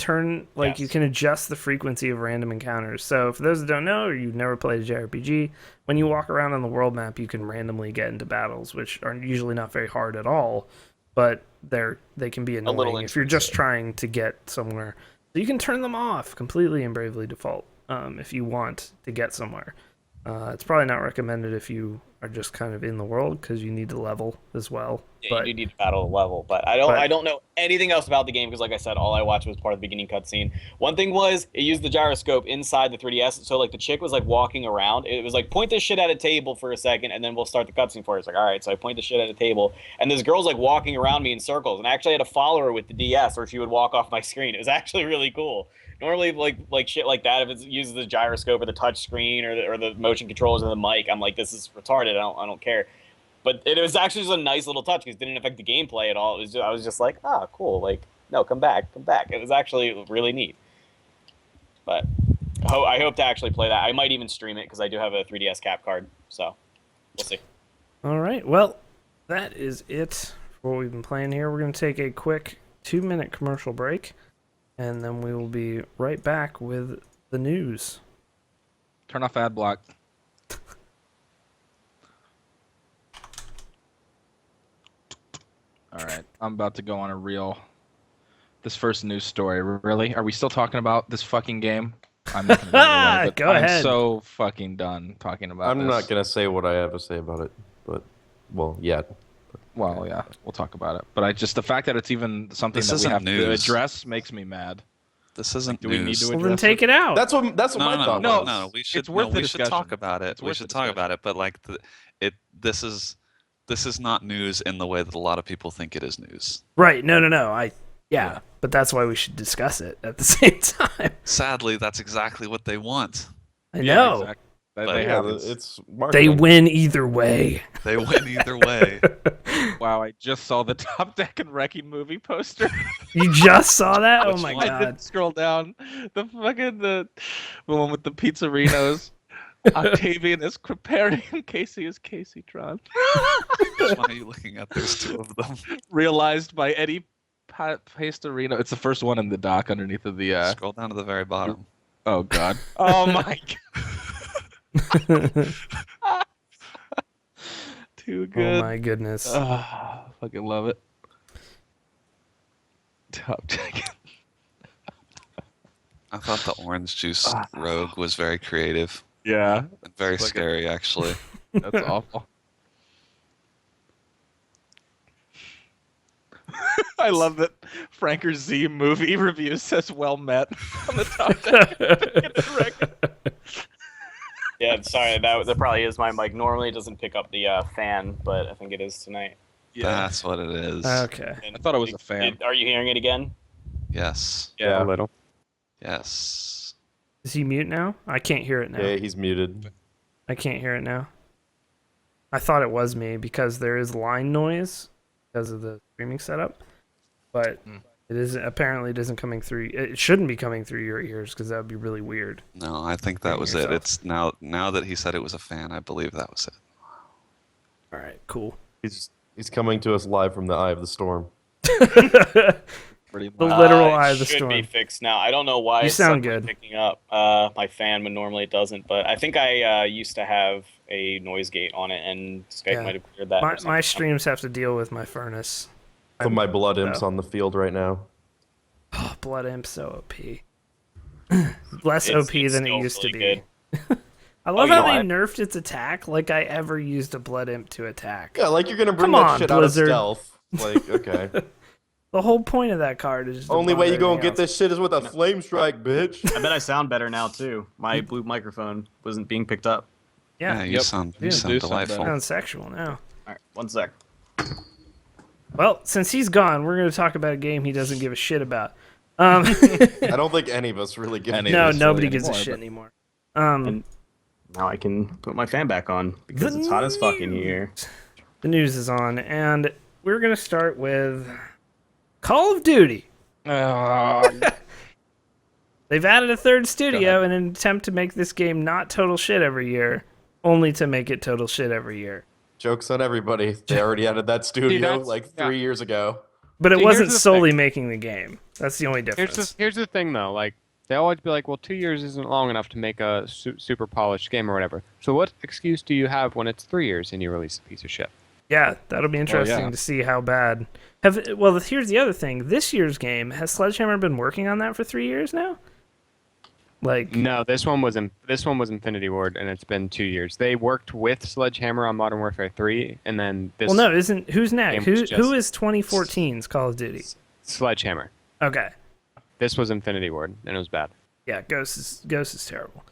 F: you can adjust the frequency of random encounters. So for those that don't know, or you've never played a JRPG, when you walk around on the world map, you can randomly get into battles, which are usually not very hard at all, but they can be annoying if you're just trying to get somewhere. So you can turn them off completely in Bravely Default if you want to get somewhere. It's probably not recommended if you are just kind of in the world, because you need to level as well.
E: Yeah, you do need to battle the level, but I don't know anything else about the game, because like I said, all I watched was part of the beginning cutscene. One thing was, it used the gyroscope inside the 3DS, so like the chick was like walking around. It was like, point this shit at a table for a second, and then we'll start the cutscene for it. It's like, all right, so I point the shit at a table, and this girl's like walking around me in circles, and I actually had to follow her with the DS, or she would walk off my screen. It was actually really cool. Normally, like shit like that, if it uses the gyroscope or the touch screen or the motion controllers or the mic, I'm like, this is retarded. I don't care. But it was actually just a nice little touch, because it didn't affect the gameplay at all. I was just like, cool. Like, no, come back. It was actually really neat. But I hope to actually play that. I might even stream it, because I do have a 3DS cap card. So we'll see.
F: All right. Well, that is it for what we've been playing here. We're going to take a quick 2-minute commercial break, and then we will be right back with the news.
A: Turn off ad block. All right, I'm about to go on a reel. This first news story, really? Are we still talking about this fucking game? I'm not gonna
F: Go ahead.
A: I'm so fucking done talking about this.
C: I'm not gonna say what I have to say about it, but yeah.
A: Well, yeah, we'll talk about it. But the fact that it's even something that we have to address makes me mad.
B: This isn't
A: do
B: news.
A: We need to
F: well, then take it out.
C: That's what my thought was.
B: No, we should.
A: It's worth the
B: we should talk about it. We should talk about it. But like, this is not news in the way that a lot of people think it is news.
F: Right? No. Yeah, but that's why we should discuss it at the same time.
B: Sadly, that's exactly what they want.
F: I know.
A: Exactly.
F: They win either way.
B: They win either way.
A: Wow, I just saw the Top Deck and Wrecking movie poster.
F: You just saw that? Oh my
A: I
F: god!
A: didn't scroll down. The one with the pizzerinos. Octavian is preparing. Casey is Casey Tron.
B: Why are you looking at those two of them? Realized
A: by Eddie Pastorino. It's the first one in the doc underneath of the.
B: Scroll down to the very bottom.
A: Oh god. Oh my god. Too good.
F: Oh my goodness.
A: Fucking love it. Top Deck.
B: I thought the orange juice rogue was very creative.
A: Yeah.
B: And very scary, actually.
A: That's awful. I love that Franker Z movie review says well met on the Top Deck.
E: Yeah, sorry, that probably is my mic. Normally it doesn't pick up the fan, but I think it is tonight.
B: Yeah, that's what it is.
F: Okay.
A: I thought it was a fan.
E: Are you hearing it again?
B: Yes.
C: Yeah,
D: a little.
B: Yes.
F: Is he mute now? I can't hear it now.
C: Yeah, he's muted.
F: I can't hear it now. I thought it was me because there is line noise because of the streaming setup, but it isn't. Apparently, it isn't coming through. It shouldn't be coming through your ears because that would be really weird.
B: No, I think that was it. It's now that he said it was a fan, I believe that was it.
F: All right, cool.
C: He's coming to us live from the eye of the storm.
A: Pretty
F: The
A: much.
F: literal eye of the
E: Should
F: storm.
E: be fixed now. I don't know why
F: You
E: it's
F: sound
E: suddenly
F: good.
E: picking up my fan, but normally it doesn't. But I think I used to have a noise gate on it, and Skype
F: Yeah.
E: might have cleared that. or
F: My
E: something.
F: streams have to deal with my furnace.
C: So my blood imp's on the field right now.
F: Oh, Blood Imp's so OP. Less
E: It's-
F: OP
E: it's
F: than it
E: still
F: used to
E: really
F: be. I love
E: you
F: how
E: know
F: they
E: what?
F: nerfed its attack like I ever used a Blood Imp to attack.
C: Yeah, like you're gonna bring
F: Come
C: that
F: on,
C: shit
F: Blizzard.
C: out of stealth. Like, okay.
F: The whole point of that card is just to
C: Only way you
F: bother
C: gonna
F: everything
C: get
F: else.
C: this shit is with a flame strike, bitch.
G: I bet I sound better now too. My blue microphone wasn't being picked up.
F: Yeah,
B: you sound
A: do sound
B: delightful.
A: better.
F: sounds sexual now.
G: All right, 1 sec.
F: Well, since he's gone, we're going to talk about a game he doesn't give a shit about.
C: I don't think any of us really give
A: Any
F: No,
A: of us
F: nobody
A: really
F: gives a
A: anymore,
F: shit
A: but-
F: anymore.
G: And now I can put my fan back on because it's hot as fuck in here.
F: The news is on, and we're going to start with Call of Duty. They've added a third studio in an attempt to make this game not total shit every year, only to make it total shit every year.
C: Joke's on everybody. They already added that studio
D: that's-
C: like 3 years ago.
F: But it
D: See,
F: wasn't
D: here's the
F: solely
D: thing.
F: making the game. That's the only difference.
D: Here's the thing though, like they always be like, well, 2 years isn't long enough to make a super polished game or whatever. So what excuse do you have when it's 3 years and you release a piece of shit?
F: Yeah, that'll be interesting to see how bad. Well, here's the other thing. This year's game, has Sledgehammer been working on that for 3 years now? Like,
D: No, this one was Infinity Ward, and it's been 2 years. They worked with Sledgehammer on Modern Warfare 3, and then this.
F: well, no, who's next?
D: game was
F: Who is 2014's Call of Duty?
D: Sledgehammer.
F: Okay,
D: This was Infinity Ward, and it was bad.
F: yeah, Ghost is terrible.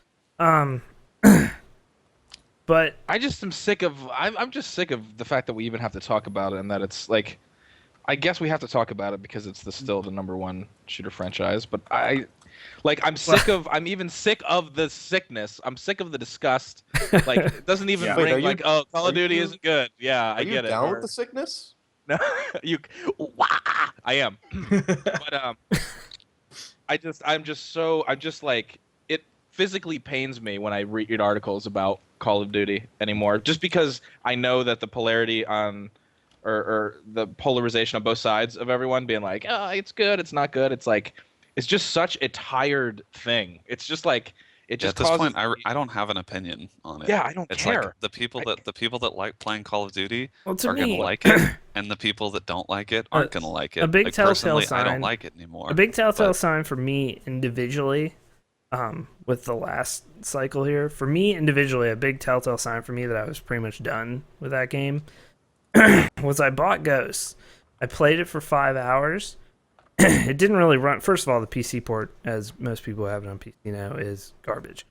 F: But
A: I just am sick of. I'm just sick of the fact that we even have to talk about it, and that it's like, I guess we have to talk about it because it's still the #1 shooter franchise. But I'm sick of. I'm even sick of the sickness. I'm sick of the disgust. Like it doesn't even
C: Yeah. Wait,
A: bring
C: are you-
A: like, oh, Call
C: are
A: of Duty
C: you-
A: isn't good. Yeah, I
C: Are you
A: get it.
C: down
A: Or-
C: with the sickness?
A: No, you. Wah, I am. But I'm just like, it physically pains me when I read articles about Call of Duty anymore, just because I know that the polarity on, or the polarization on both sides of everyone being like, oh, it's good, it's not good. It's like, it's just such a tired thing. It's just like, it
B: Yeah,
A: just
B: at this
A: causes
B: point, I don't have an opinion on it.
A: Yeah, I don't
B: It's
A: care.
B: like the people that like playing Call of Duty
F: well, to
B: are
F: me,
B: gonna like it, and the people that don't like it aren't gonna like it.
F: a big
B: like,
F: telltale
B: personally, I don't
F: sign-
B: like it anymore.
F: a big telltale
B: but-
F: sign for me individually, with the last cycle here, for me individually, a big telltale sign for me that I was pretty much done with that game was I bought Ghosts. I played it for 5 hours. It didn't really run. First of all, the PC port, as most people have it on PC now, is garbage.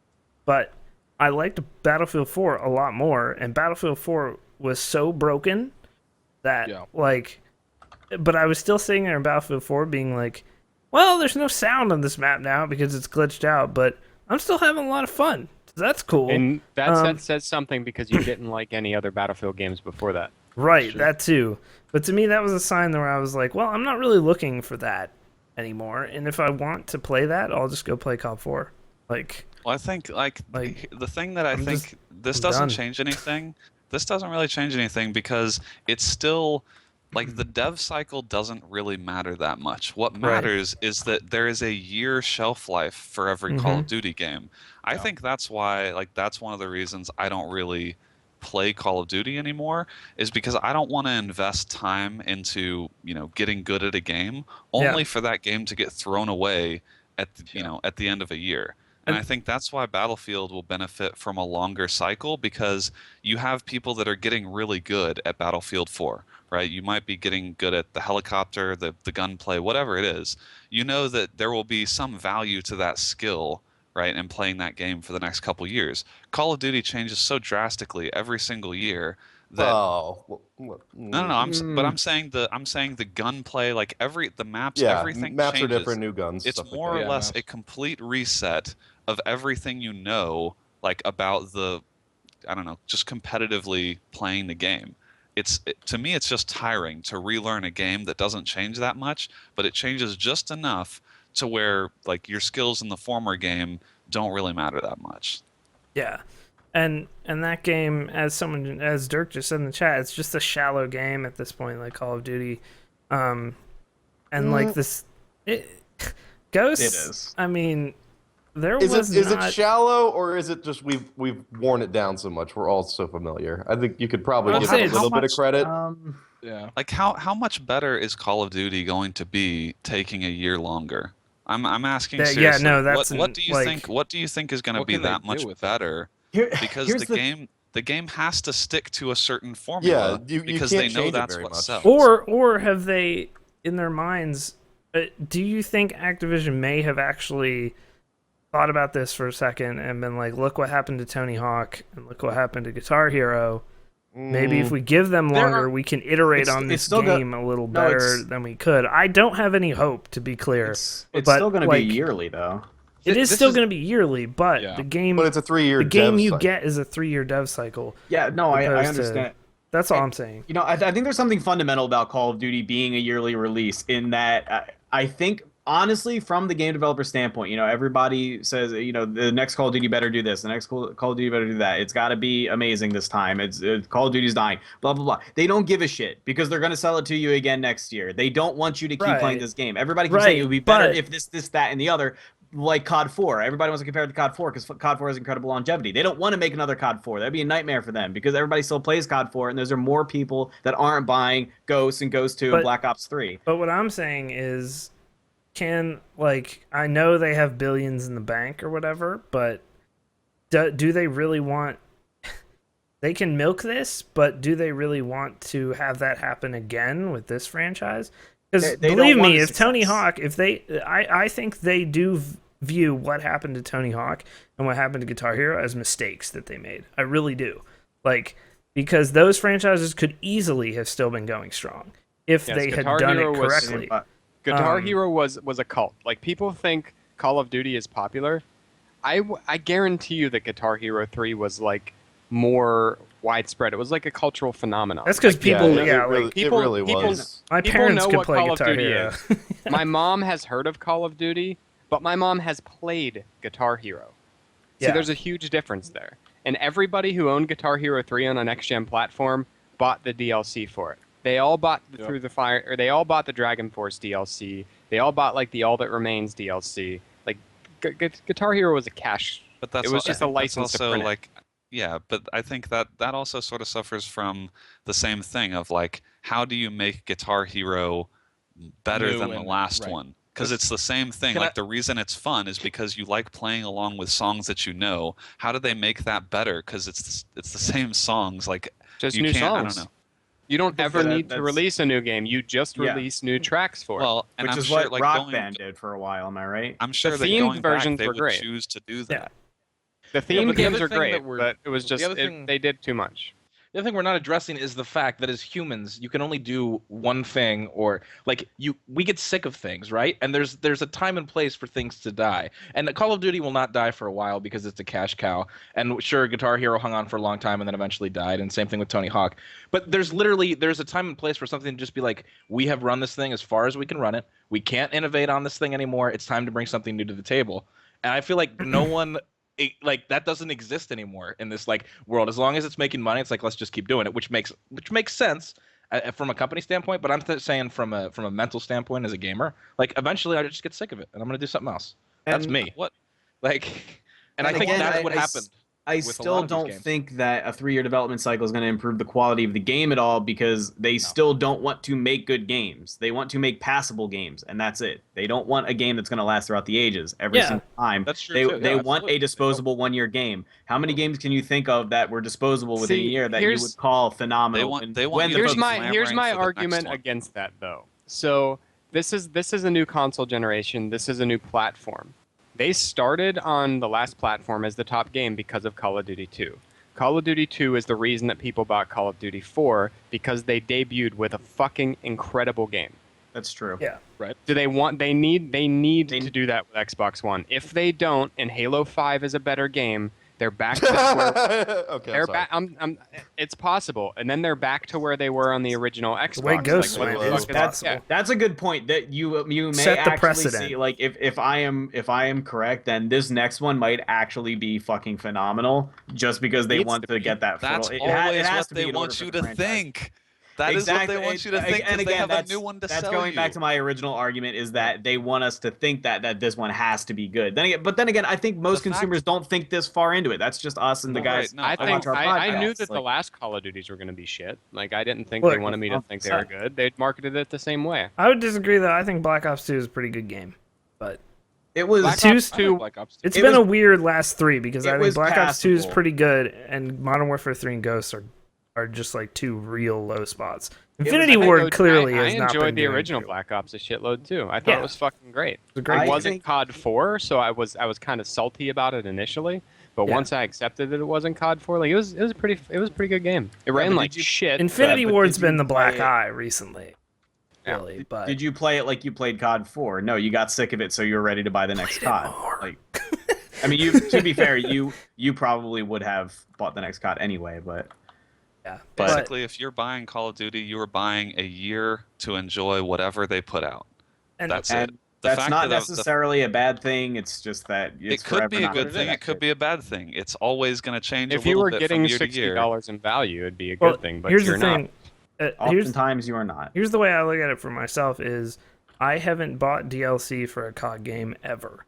F: But I liked Battlefield 4 a lot more, and Battlefield 4 was so broken that,
A: Yeah.
F: like, but I was still sitting there in Battlefield 4 being like, well, there's no sound on this map now because it's glitched out, but I'm still having a lot of fun. So that's cool.
D: And that
F: Um,
D: says something because you didn't like any other Battlefield games before that.
F: Right, that too. But to me, that was a sign where I was like, well, I'm not really looking for that anymore. And if I want to play that, I'll just go play COD 4. Like,
B: Well, I think like the thing that I
F: I'm
B: think
F: just-
B: this
F: I'm
B: doesn't
F: done.
B: change anything. This doesn't really change anything because it's still like the dev cycle doesn't really matter that much. What matters is that there is a year shelf life for every Call of Duty game. I think that's why that's one of the reasons I don't really play Call of Duty anymore is because I don't want to invest time into, getting good at a game only for that game to get thrown away at the, at the end of a year. And I think that's why Battlefield will benefit from a longer cycle because you have people that are getting really good at Battlefield 4, right? You might be getting good at the helicopter, the gunplay, whatever it is. You know that there will be some value to that skill, right, in playing that game for the next couple years. Call of Duty changes so drastically every single year that no, but I'm saying the gunplay, like the maps, everything
C: maps
B: changes.
C: are different, new guns.
B: It's
C: stuff
B: more
C: like
B: or
C: that.
B: less a complete reset of everything you know, like about the I don't know, just competitively playing the game. To me, it's just tiring to relearn a game that doesn't change that much, but it changes just enough to where like your skills in the former game don't really matter that much.
F: Yeah. And that game, as Dirk just said in the chat, it's just a shallow game at this point, like Call of Duty. And like this Ghosts,
G: It is.
F: I mean,
C: Is it shallow, or is it just we've worn it down so much? We're all so familiar. I think you could probably give it a little bit of credit.
A: Yeah.
B: Like how much better is Call of Duty going to be taking a year longer? I'm asking seriously.
F: Yeah, no, that's
B: what do you think? What do you think is going to be that much better? Because the game has to stick to a certain formula because they know that's what sells.
F: Or have they, in their minds, do you think Activision may have actually thought about this for a second and been like, look what happened to Tony Hawk and look what happened to Guitar Hero. Maybe if we give them longer, we can iterate on this game a little better than we could. I don't have any hope, to be clear.
G: It's still going to be yearly, though.
F: It is still going to be yearly, but the game.
C: But it's a 3-year.
F: The game you get is a 3-year dev cycle.
G: Yeah, no, I understand.
F: That's all I'm saying.
G: You know, I think there's something fundamental about Call of Duty being a yearly release in that I think, honestly, from the game developer standpoint, you know, everybody says, you know, the next Call of Duty better do this, the next Call of Duty better do that. It's got to be amazing this time. It's Call of Duty's dying, blah, blah, blah. They don't give a shit because they're going to sell it to you again next year. They don't want you to keep playing this game. Everybody keeps saying it would be better if this, that, and the other. Like COD 4. Everybody wants to compare it to COD 4 because COD 4 has incredible longevity. They don't want to make another COD 4. That'd be a nightmare for them because everybody still plays COD 4 and those are more people that aren't buying Ghosts and Ghost 2 and Black Ops 3.
F: But what I'm saying is, I know they have billions in the bank or whatever, but do they really want... They can milk this, but do they really want to have that happen again with this franchise? Because believe me, if Tony Hawk, I think they do view what happened to Tony Hawk and what happened to Guitar Hero as mistakes that they made. I really do. Like, because those franchises could easily have still been going strong if they had done it correctly.
D: Guitar Hero was a cult. Like, people think Call of Duty is popular. I guarantee you that Guitar Hero 3 was like more widespread. It was like a cultural phenomenon.
F: That's because people,
C: it really was.
F: My parents could play
D: Call of
F: Guitar
D: Duty
F: Hero.
D: My mom has heard of Call of Duty, but my mom has played Guitar Hero. See, there's a huge difference there. And everybody who owned Guitar Hero 3 on a next-gen platform bought the DLC for it. They all bought Through the Fire, or they all bought the Dragon Force DLC. They all bought like the All That Remains DLC. Like Guitar Hero was a cash.
B: But that's
D: it was just a license to print it.
B: Yeah, but I think that also sort of suffers from the same thing of like, how do you make Guitar Hero better than the last one? Because it's the same thing. Like, the reason it's fun is because you like playing along with songs that you know. How do they make that better? Because it's the same songs. Like,
D: just new songs. I don't know. You don't ever need to release a new game. You just release new tracks for it.
B: Well,
G: which is what Rock Band did for a while. Am I right?
B: I'm sure
D: the themed versions
B: they
D: were
B: would
D: great.
B: choose to do that.
F: Yeah.
D: The themed games are great, but it was just they did too much.
A: The other thing we're not addressing is the fact that as humans, you can only do one thing, or like we get sick of things, right? And there's a time and place for things to die. And Call of Duty will not die for a while because it's a cash cow. And sure, Guitar Hero hung on for a long time and then eventually died, and same thing with Tony Hawk. But there's a time and place for something to just be like, we have run this thing as far as we can run it. We can't innovate on this thing anymore. It's time to bring something new to the table. And I feel like no one that doesn't exist anymore in this like world. As long as it's making money, it's like, let's just keep doing it, which makes sense from a company standpoint. But I'm saying from a mental standpoint as a gamer, like eventually I just get sick of it and I'm gonna do something else. That's me.
B: What?
A: Like, and I think that's what happened.
G: I still don't think that a 3-year development cycle is going to improve the quality of the game at all because they still don't want to make good games. They want to make passable games, and that's it. They don't want a game that's going to last throughout the ages every single time.
A: That's true.
G: They want a disposable 1-year game. How many games can you think of that were disposable within a year that you would call phenomenal?
D: Here's my argument against that, though. So this is a new console generation. This is a new platform. They started on the last platform as the top game because of Call of Duty 2. Call of Duty 2 is the reason that people bought Call of Duty 4 because they debuted with a fucking incredible game.
G: That's true.
F: Yeah.
A: Right.
D: They need to do that with Xbox One. If they don't, and Halo 5 is a better game, They're back to where
C: Okay,
D: they're
C: I'm sorry.
D: back. It's possible, and then they're back to where they were on the original Xbox.
F: The way Ghosts
D: what
F: went
D: the
F: is
D: fuck
F: possible.
G: That's a good point. That you may
F: Set the
G: actually
F: precedent.
G: see, like, if I am correct, then this next one might actually be fucking phenomenal, just because they
D: Needs
G: want
D: to
G: to
D: be.
G: get that.
B: That's
G: it
B: always
G: has
B: what
G: to be
B: they
G: in order
B: want
G: for
B: you
G: the
B: to
G: franchise.
B: think. That is what they want you to think,
G: And
B: because they
G: again,
B: have a new one to
G: that's
B: sell
G: going
B: you.
G: back to my original argument, is that they want us to think that this one has to be good. Then again, I think most
B: The fact-
G: consumers don't think this far into it. That's just us and the
B: Well,
G: guys.
B: right, no,
D: I
G: that
D: think
G: watch our
D: I knew
G: podcasts.
D: that the
G: Like,
D: last Call of Duties were going to be shit. Like I didn't think
F: Look,
D: they wanted me to think they were good. They marketed it the same way.
F: I would disagree though. I think Black Ops 2 is a pretty good game, but
G: it was
D: Black
F: Two-
D: Ops 2.
A: Black Ops 2.
F: it's
G: It
F: been
G: was-
F: a weird last 3 because
G: it
F: I think
G: was
F: Black Ops 2 is
G: passable.
F: pretty good, and Modern Warfare 3 and Ghosts are just like 2 real low spots.
G: was-
F: Infinity
G: I think
F: Ward clearly
D: I
F: has not been
D: enjoyed the
F: doing
D: original
F: too well.
D: Black Ops a shitload too. I thought
F: Yeah.
D: it was fucking great.
F: It's a great
G: I
D: It
F: game.
D: wasn't
G: think-
D: COD 4, so I was kind of salty about it initially. But
F: Yeah.
D: once I accepted that it wasn't COD 4, like it was a pretty good game. It ran
G: but
D: like
G: did you-
D: shit.
F: Infinity
G: but
F: Ward's
G: did you
F: been the black
G: play it-
F: eye recently,
D: Yeah.
F: really. But
G: Did you play it like you played COD 4? No, you got sick of it, so you're ready to buy the next
F: Played it
G: COD.
F: more.
G: Like, I mean, to be fair, you probably would have bought the next COD anyway, but
F: yeah,
B: Basically, if you're buying Call of Duty, you are buying a year to enjoy whatever they put out.
F: and
B: That's
G: and
B: it. The
G: that's
B: fact
G: not
B: that
G: necessarily a bad thing. It's just that it's
B: it could
G: forever
B: be a
G: not
B: good
G: gonna
B: thing.
G: do
B: It could
G: that.
B: be a bad thing. It's always going to change
D: If
B: a
D: you
B: little
D: were
B: bit
D: getting
B: from year to year.
D: $60 in value, it'd be a good
F: well,
D: thing. But
F: here's
D: you're
F: the
D: not.
F: thing. Here's
G: Oftentimes you are not.
F: here's the way I look at it for myself is I haven't bought DLC for a COD game ever.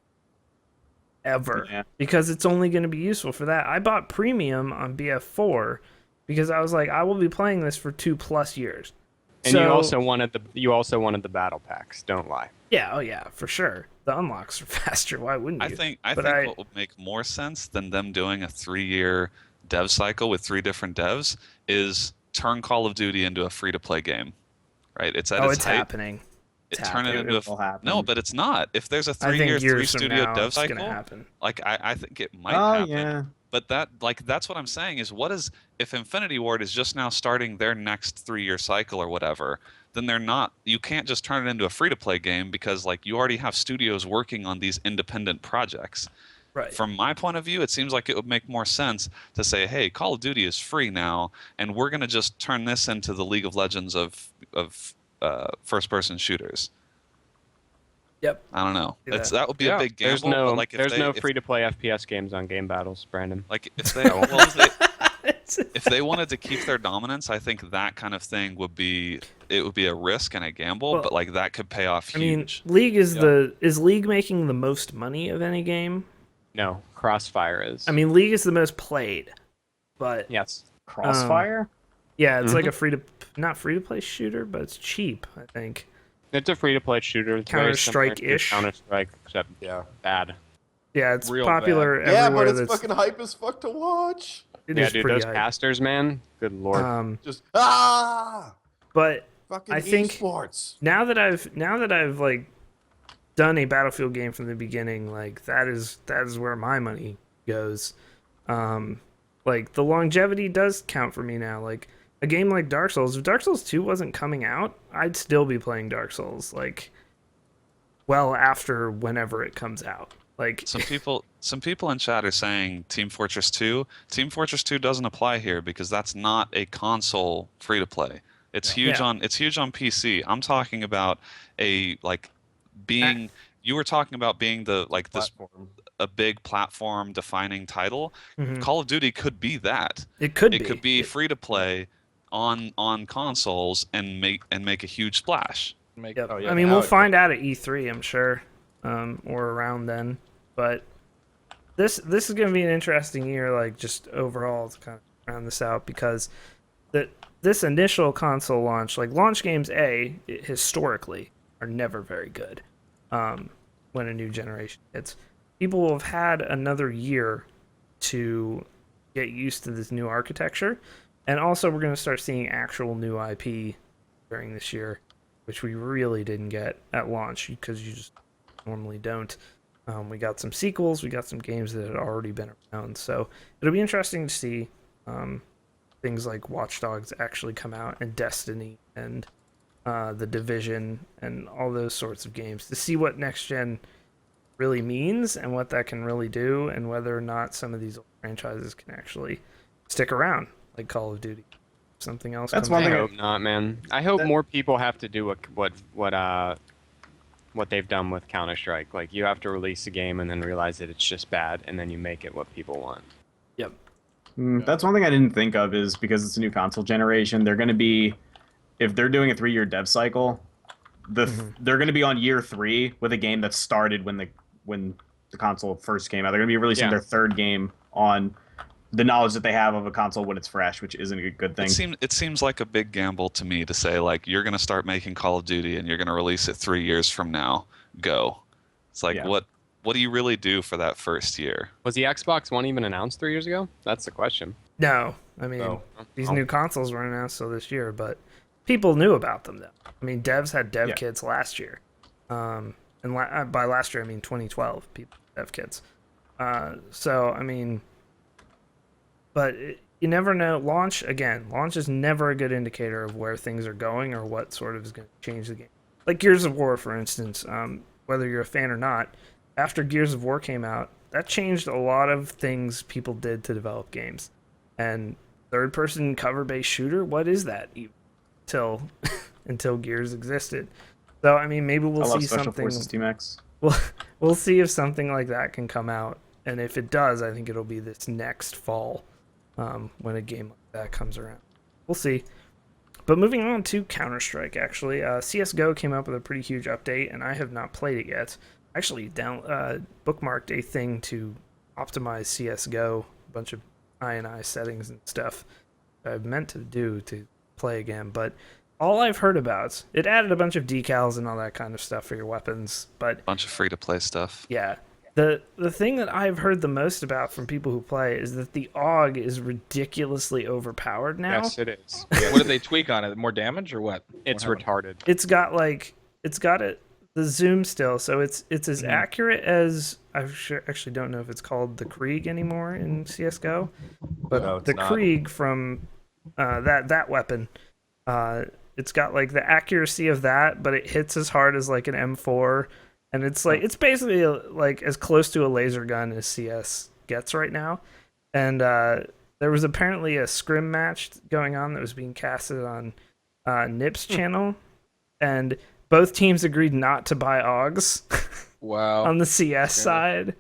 G: Yeah.
F: Because it's only going to be useful for that. I bought premium on BF4 because I was like, I will be playing this for 2+ years.
D: And you also wanted the battle packs. Don't lie.
F: Yeah, oh yeah, for sure. The unlocks are faster. Why wouldn't you?
B: I think
F: But
B: what would make more sense than them doing a 3-year dev cycle with 3 different devs is turn Call of Duty into a free-to-play game. Right? It's at
F: it's
B: height.
F: happening.
B: Turn it
G: happening.
B: into
G: It will happen.
B: No, but it's not. If there's a
F: I
B: 3-year,
F: think years from
B: 3-studio
F: now
B: dev
F: it's going
B: cycle,
F: to happen.
B: like I think it might
G: Oh
B: happen.
G: yeah.
B: But that's what I'm saying is if Infinity Ward is just now starting their next 3-year cycle or whatever, then you can't just turn it into a free-to-play game because like you already have studios working on these independent projects.
F: Right.
B: From my point of view, it seems like it would make more sense to say, hey, Call of Duty is free now, and we're going to just turn this into the League of Legends of first-person shooters.
F: Yep.
B: I don't know.
F: Yeah.
B: That would be a big gamble.
D: There's no
B: but like if
D: free-to-play FPS games on Game Battles, Brandon.
B: like if they if they wanted to keep their dominance, I think that kind of thing would be a risk and a gamble,
F: Well,
B: but like that could pay off
F: I mean,
B: huge.
F: League is League making the most money of any game?
D: No, Crossfire is.
F: I mean, League is the most played, but
D: yes.
G: Crossfire.
F: yeah, it's like
D: Mm-hmm.
F: a not free to play shooter, but it's cheap. I think.
D: It's a free-to-play shooter. It's very similar to
F: Counter-Strike-ish.
D: Counter-Strike, except
C: Yeah.
D: bad.
F: Yeah, it's
A: Real
F: popular
C: Yeah,
F: everywhere.
C: but it's
F: that's,
C: fucking hype as fuck to watch.
F: it
D: Yeah,
F: is
D: dude,
F: pretty
D: those
F: hype.
D: casters, man. Good lord.
C: Just
F: But
C: fucking
F: I think-
C: esports.
F: now that I've like done a Battlefield game from the beginning, like that is where my money goes. Like the longevity does count for me now. Like a game like Dark Souls, if Dark Souls 2 wasn't coming out, I'd still be playing Dark Souls like well after whenever it comes out. Like
B: Some people in chat are saying Team Fortress 2. Team Fortress 2 doesn't apply here because that's not a console free to play. It's huge
F: Yeah.
B: on PC. I'm talking about you were talking about being this
C: Platform.
B: a big platform defining title.
F: Mhm.
B: Call of Duty could be that.
F: it could
B: It could be free to play on consoles and make a huge splash.
F: Yep.
C: Oh, yeah,
F: I mean,
C: now
F: we'll
C: it
F: find out at E3, I'm sure, or around then. But this is going to be an interesting year, like just overall to kind of round this out, because this initial console launch, like launch games, historically are never very good. When a new generation hits, people will have had another year to get used to this new architecture, and also we're going to start seeing actual new IP during this year, which we really didn't get at launch because you just normally don't. We got some sequels, we got some games that had already been around, so it'll be interesting to see things like Watch Dogs actually come out, and Destiny, and The Division, and all those sorts of games, to see what next gen really means and what that can really do, and whether or not some of these old franchises can actually stick around, like Call of Duty. Something else.
G: That's
F: comes
G: one
F: out.
G: thing
D: I hope not, man. I hope more people have to do what they've done with Counter-Strike. Like, you have to release a game and then realize that it's just bad, and then you make it what people want.
F: Yep.
G: That's one thing I didn't think of, is because it's a new console generation, they're going to be, if they're doing a 3-year dev cycle, they're going to be on year 3 with a game that started when the console first came out. They're going to be releasing their third game on the knowledge that they have of a console when it's fresh, which isn't a good thing.
B: It seems like a big gamble to me to say, like, you're going to start making Call of Duty and you're going to release it 3 years from now. Go. It's like, what do you really do for that first year?
D: Was the Xbox One even announced 3 years ago? That's the question.
F: No, I mean, these new consoles weren't announced till this year, but people knew about them, though. I mean, devs had dev kits last year. And by last year, I mean 2012, people had dev kits. So, I mean... But you never know. Launch is never a good indicator of where things are going or what sort of is going to change the game. Like Gears of War, for instance, whether you're a fan or not, after Gears of War came out, that changed a lot of things people did to develop games. And third-person cover-based shooter, what is that? Until Gears existed. So, I mean, maybe we'll see
G: Special
F: something...
G: Forces Team X.
F: We'll see if something like that can come out. And if it does, I think it'll be this next fall. When a game like that comes around. We'll see. But moving on to Counter-Strike, actually. CSGO came up with a pretty huge update, and I have not played it yet. Actually, bookmarked a thing to optimize CSGO, a bunch of I settings and stuff I meant to do to play again, but all I've heard about, it added a bunch of decals and all that kind of stuff for your weapons, but...
B: Bunch of free-to-play stuff.
F: Yeah. The thing that I've heard the most about from people who play is that the AUG is ridiculously overpowered now.
D: Yes, it is.
A: What did they tweak on it? More damage or what?
D: It's retarded.
F: It's got the zoom still, so it's as accurate as actually don't know if it's called the Krieg anymore in CS:GO, but
C: No, it's
F: the
C: not.
F: Krieg from that weapon, it's got like the accuracy of that, but it hits as hard as like an M4. And it's like it's basically like as close to a laser gun as CS gets right now. And there was apparently a scrim match going on that was being casted on Nip's channel, and both teams agreed not to buy AUGs.
A: Wow.
F: On the CS side,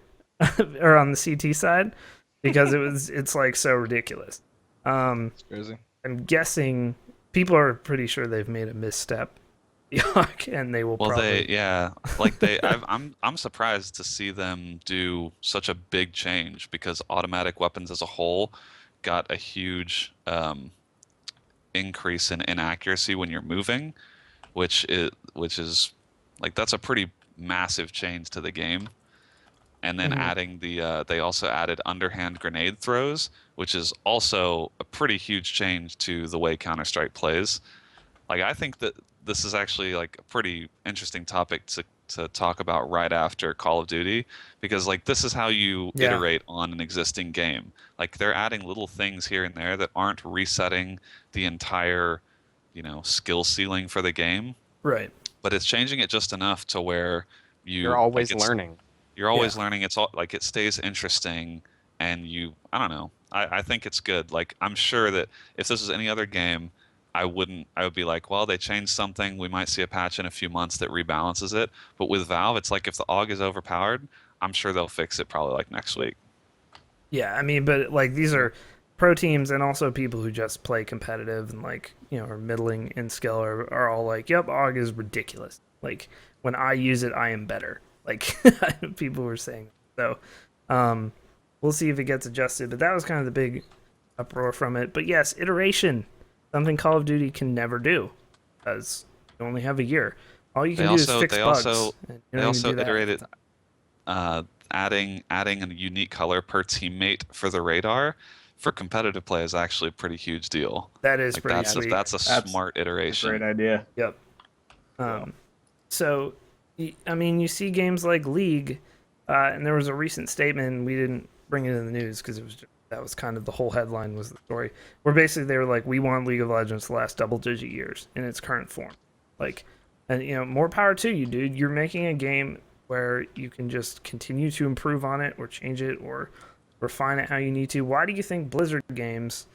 F: or on the CT side, because it's like so ridiculous.
A: It's crazy.
F: I'm guessing people are pretty sure they've made a misstep. And they will probably...
B: I'm surprised to see them do such a big change, because automatic weapons as a whole got a huge increase in inaccuracy when you're moving, which is like, that's a pretty massive change to the game. And then adding they also added underhand grenade throws, which is also a pretty huge change to the way Counter-Strike plays. Like, I think that this is actually like a pretty interesting topic to talk about right after Call of Duty, because like this is how you iterate on an existing game. Like, they're adding little things here and there that aren't resetting the entire, skill ceiling for the game.
F: Right.
B: But it's changing it just enough to where
D: you're always learning.
B: You're always learning. It's all like, it stays interesting, and I don't know. I think it's good. Like, I'm sure that if this was any other game, I would be like, well, they changed something. We might see a patch in a few months that rebalances it. But with Valve, it's like, if the AUG is overpowered, I'm sure they'll fix it probably like next week.
F: Yeah, I mean, but like, these are pro teams and also people who just play competitive and like, are middling in skill are all like, yep, AUG is ridiculous. Like, when I use it, I am better. Like, people were saying. So, we'll see if it gets adjusted. But that was kind of the big uproar from it. But yes, iteration. Something Call of Duty can never do, because you only have a year. All you can do is fix bugs.
B: They also iterated adding a unique color per teammate for the radar. For competitive play is actually a pretty huge deal.
F: That is pretty sweet.
B: That's a smart iteration.
G: Great idea.
F: Yep. So, I mean, you see games like League, and there was a recent statement. We didn't bring it in the news because that was kind of the whole headline was the story, where basically they were like, we want League of Legends to last double-digit years in its current form. Like, and more power to you, dude. You're making a game where you can just continue to improve on it or change it or refine it how you need to. Why do you think Blizzard games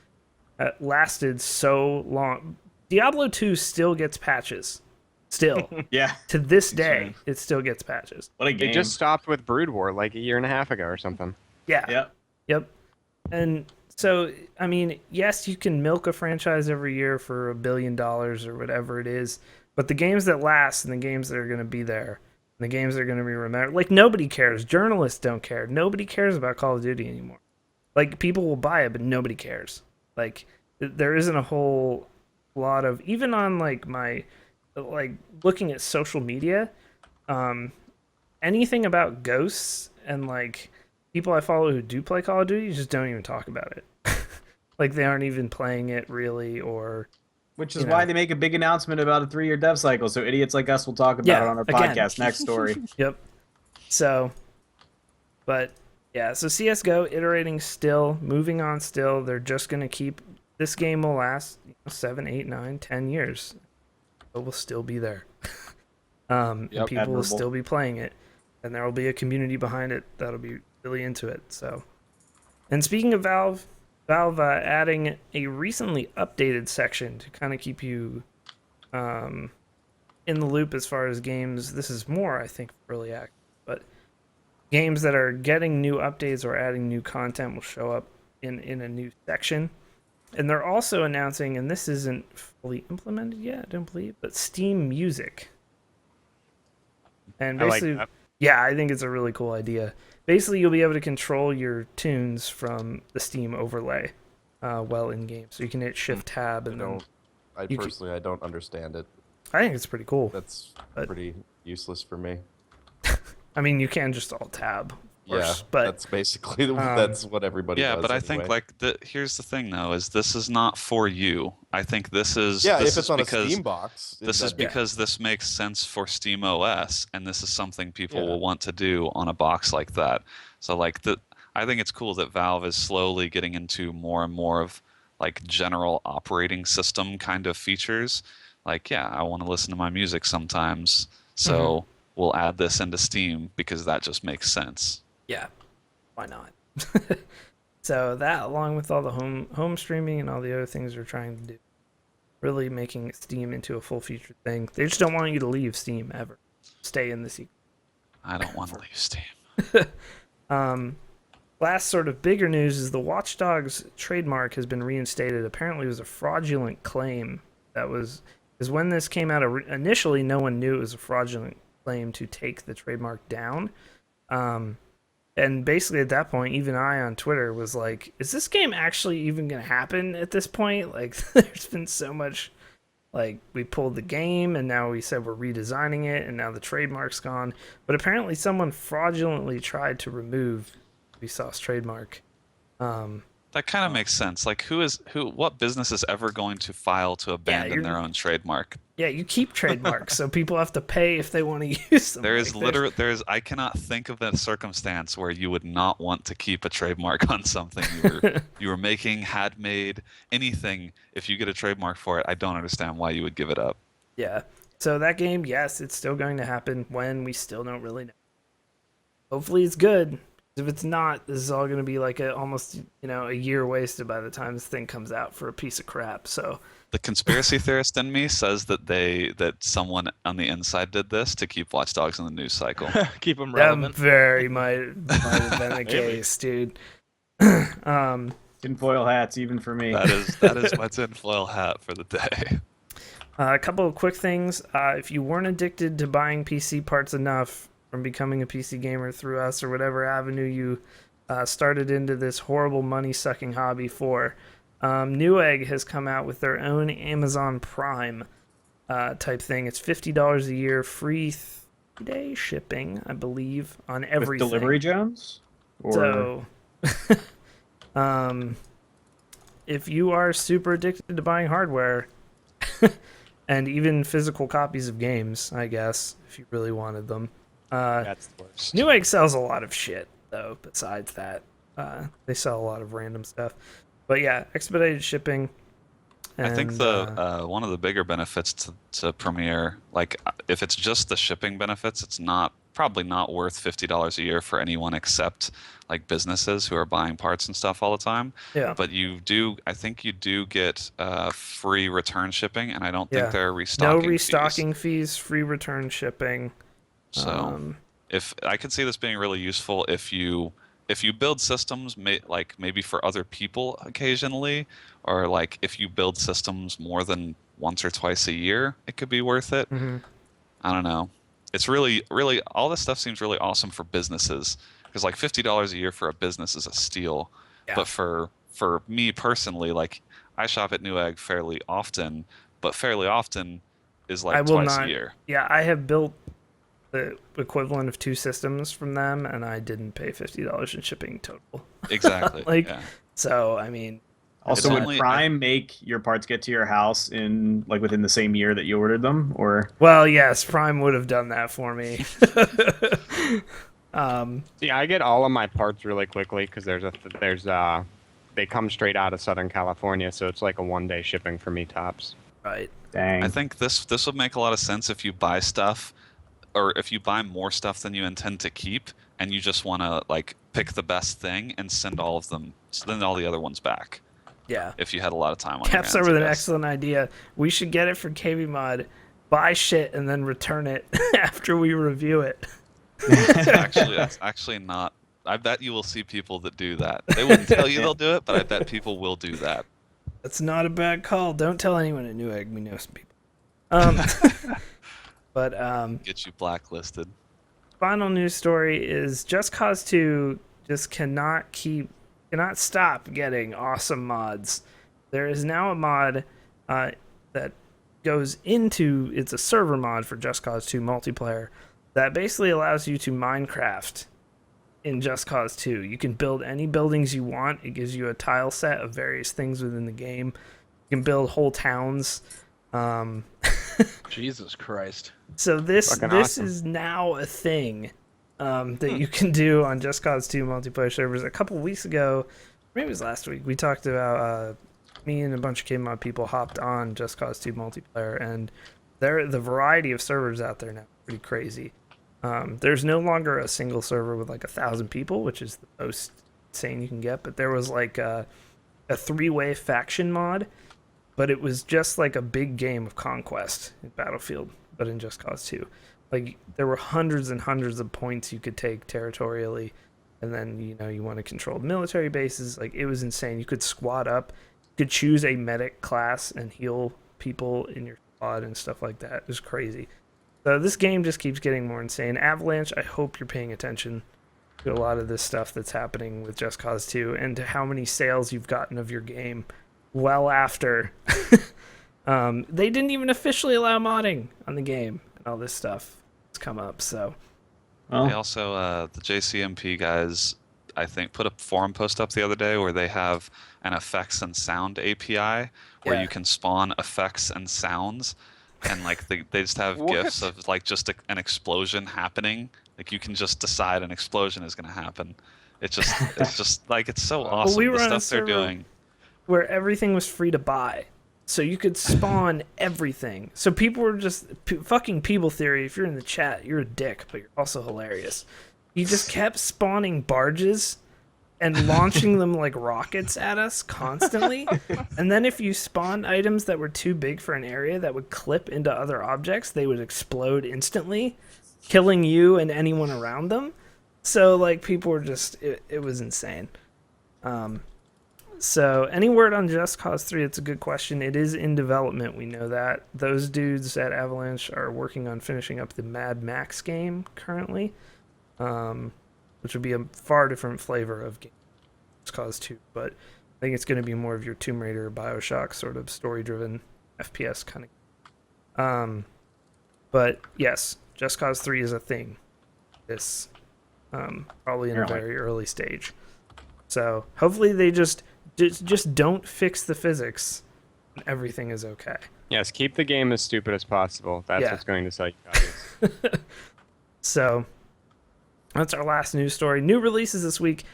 F: lasted so long? Diablo 2 still gets patches. Still.
G: Yeah.
F: To this day, it still gets patches.
G: What a game.
D: They just stopped with Brood War like a year and a half ago or something.
F: Yeah. Yep. And so, I mean, yes, you can milk a franchise every year for $1 billion or whatever it is, but the games that last and the games that are going to be there, and the games that are going to be remembered, like, nobody cares. Journalists don't care. Nobody cares about Call of Duty anymore. Like, people will buy it, but nobody cares. Like, there isn't a whole lot of, even on, like, my, like, looking at social media, anything about ghosts and, like, people I follow who do play Call of Duty just don't even talk about it. Like, they aren't even playing it really, or...
G: Which is why they make a big announcement about a 3-year dev cycle, so idiots like us will talk about it on our podcast. Next story.
F: Yep. So, but, yeah, so CSGO, iterating still, moving on still. They're just going to keep... This game will last 7, 8, 9, 10 years. It will still be there. And people will still be playing it. And there will be a community behind it that'll be really into it. So, and speaking of Valve adding a recently updated section to kind of keep you in the loop as far as games. This is more, I think, early access, but games that are getting new updates or adding new content will show up in a new section. And they're also announcing, and this isn't fully implemented yet, I don't believe, but Steam Music. And basically, yeah, I think it's a really cool idea. Basically, you'll be able to control your tunes from the Steam overlay while in game. So you can hit Shift Tab and
C: I don't understand it.
F: I think it's pretty cool.
C: That's pretty useless for me.
F: I mean, you can just Alt Tab. But
C: that's basically that's what everybody does.
B: Yeah, but I think like here's the thing though, is this is not for you. I think this is
C: if it's on a Steam box.
B: This is because this makes sense for Steam OS, and this is something people will want to do on a box like that. So like I think it's cool that Valve is slowly getting into more and more of like general operating system kind of features. Like, yeah, I want to listen to my music sometimes, so we'll add this into Steam because that just makes sense.
F: Yeah, why not? So that, along with all the home streaming and all the other things they're trying to do, really making Steam into a full-featured thing. They just don't want you to leave Steam ever. Stay in the secret.
B: I don't want to leave Steam.
F: Last sort of bigger news is the Watch Dogs trademark has been reinstated. Apparently, it was a fraudulent claim. Because when this came out initially, no one knew it was a fraudulent claim to take the trademark down. And basically at that point, even I on Twitter was like, is this game actually even going to happen at this point? Like, there's been so much, like, we pulled the game and now we said we're redesigning it and now the trademark's gone. But apparently someone fraudulently tried to remove Ubisoft's trademark.
B: That kind of makes sense. Like, what business is ever going to file to abandon their own trademark?
F: Yeah, you keep trademarks, so people have to pay if they want to use them.
B: I cannot think of a circumstance where you would not want to keep a trademark on something you were making, had made, anything. If you get a trademark for it, I don't understand why you would give it up.
F: Yeah. So that game, yes, it's still going to happen. When, we still don't really know. Hopefully it's good. If it's not, this is all going to be like almost a year wasted by the time this thing comes out for a piece of crap. So
B: the conspiracy theorist in me says that someone on the inside did this to keep Watch Dogs in the news cycle.
A: Keep them relevant.
F: That very might have been the case, dude.
G: Tinfoil hats, even for me.
B: That is my tinfoil hat for the day.
F: A couple of quick things. If you weren't addicted to buying PC parts enough from becoming a PC gamer through us or whatever avenue you started into this horrible money-sucking hobby for, Newegg has come out with their own Amazon Prime type thing. It's $50 a year, free 3-day shipping, I believe, on everything.
G: With delivery Jones?
F: So, if you are super addicted to buying hardware, and even physical copies of games, I guess, if you really wanted them,
D: that's the worst.
F: Newegg sells a lot of shit, though, besides that. They sell a lot of random stuff. But yeah, expedited shipping. And,
B: I think one of the bigger benefits to Premiere, like if it's just the shipping benefits, it's not probably not worth $50 a year for anyone except like businesses who are buying parts and stuff all the time.
F: Yeah.
B: But I think you do get free return shipping, and I don't think
F: Yeah.
B: there are restocking
F: No restocking fees, free return shipping.
B: So if I could see this being really useful if you build systems like maybe for other people occasionally, or like if you build systems more than once or twice a year, it could be worth it.
F: Mm-hmm.
B: I don't know. It's really all this stuff seems really awesome for businesses, because like $50 a year for a business is a steal.
F: Yeah.
B: But for me personally, like I shop at Newegg fairly often, but fairly often is like twice a year.
F: Yeah, I have built the equivalent of 2 systems from them, and I didn't pay $50 in shipping total.
B: Exactly. Yeah.
F: So I mean,
G: also, would Prime make your parts get to your house in like within the same year that you ordered them, or?
F: Well, yes, Prime would have done that for me.
D: Yeah, I get all of my parts really quickly because they come straight out of Southern California, so it's like a 1-day shipping for me tops.
F: Right.
G: Dang.
B: I think this would make a lot of sense if you buy stuff, or if you buy more stuff than you intend to keep, and you just want to like pick the best thing and send all the other ones back.
F: Yeah.
B: If you had a lot of time on your
F: Caps
B: hands,
F: are with
B: I
F: an
B: guess.
F: excellent idea. We should get it for KBMOD, buy shit, and then return it after we review it.
B: That's actually not. I bet you will see people that do that. They wouldn't tell you they'll do it, but I bet people will do that.
F: That's not a bad call. Don't tell anyone at Newegg. We know some people. But
B: Get you blacklisted.
F: final news story is Just Cause 2 just cannot stop getting awesome mods. There is now a mod that goes into, it's a server mod for Just Cause 2 multiplayer that basically allows you to Minecraft in Just Cause 2. You can build any buildings you want. It gives you a tile set of various things within the game. You can build whole towns.
A: Jesus Christ.
F: So this
D: awesome.
F: is now a thing that you can do on Just Cause 2 multiplayer servers. A couple weeks ago, maybe it was last week, we talked about me and a bunch of KBMOD people hopped on Just Cause 2 multiplayer, and the variety of servers out there now is pretty crazy. There's no longer a single server with like 1,000 people, which is the most insane you can get, but there was like a 3-way faction mod, but it was just like a big game of Conquest in Battlefield, but in Just Cause 2. Like, there were hundreds and hundreds of points you could take territorially, and then, you want to control military bases. Like, it was insane. You could squad up, you could choose a medic class and heal people in your squad and stuff like that. It was crazy. So this game just keeps getting more insane. Avalanche, I hope you're paying attention to a lot of this stuff that's happening with Just Cause 2 and to how many sales you've gotten of your game well after they didn't even officially allow modding on the game, and all this stuff has come up. So
B: They also the JCMP guys, I think, put a forum post up the other day where they have an effects and sound API where you can spawn effects and sounds, and like they just have gifs of like just an explosion happening. Like you can just decide an explosion is going to happen. It's just like it's so awesome
F: we were
B: the
F: on a
B: stuff they're
F: server
B: doing.
F: where everything was free to buy. So you could spawn everything. So people were just fucking People Theory. If you're in the chat, you're a dick, but you're also hilarious. You just kept spawning barges and launching them like rockets at us constantly. And then if you spawned items that were too big for an area that would clip into other objects, they would explode instantly, killing you and anyone around them. So like people were just, it was insane. So, any word on Just Cause 3? It's a good question. It is in development, we know that. Those dudes at Avalanche are working on finishing up the Mad Max game currently, which would be a far different flavor of game, Just Cause 2, but I think it's going to be more of your Tomb Raider, Bioshock sort of story-driven FPS kind of. But yes, Just Cause 3 is a thing. This probably in a very early stage. So, hopefully they just don't fix the physics and everything is okay.
D: Yes, keep the game as stupid as possible. That's what's going to sell you copies.
F: So that's our last news story. New releases this week.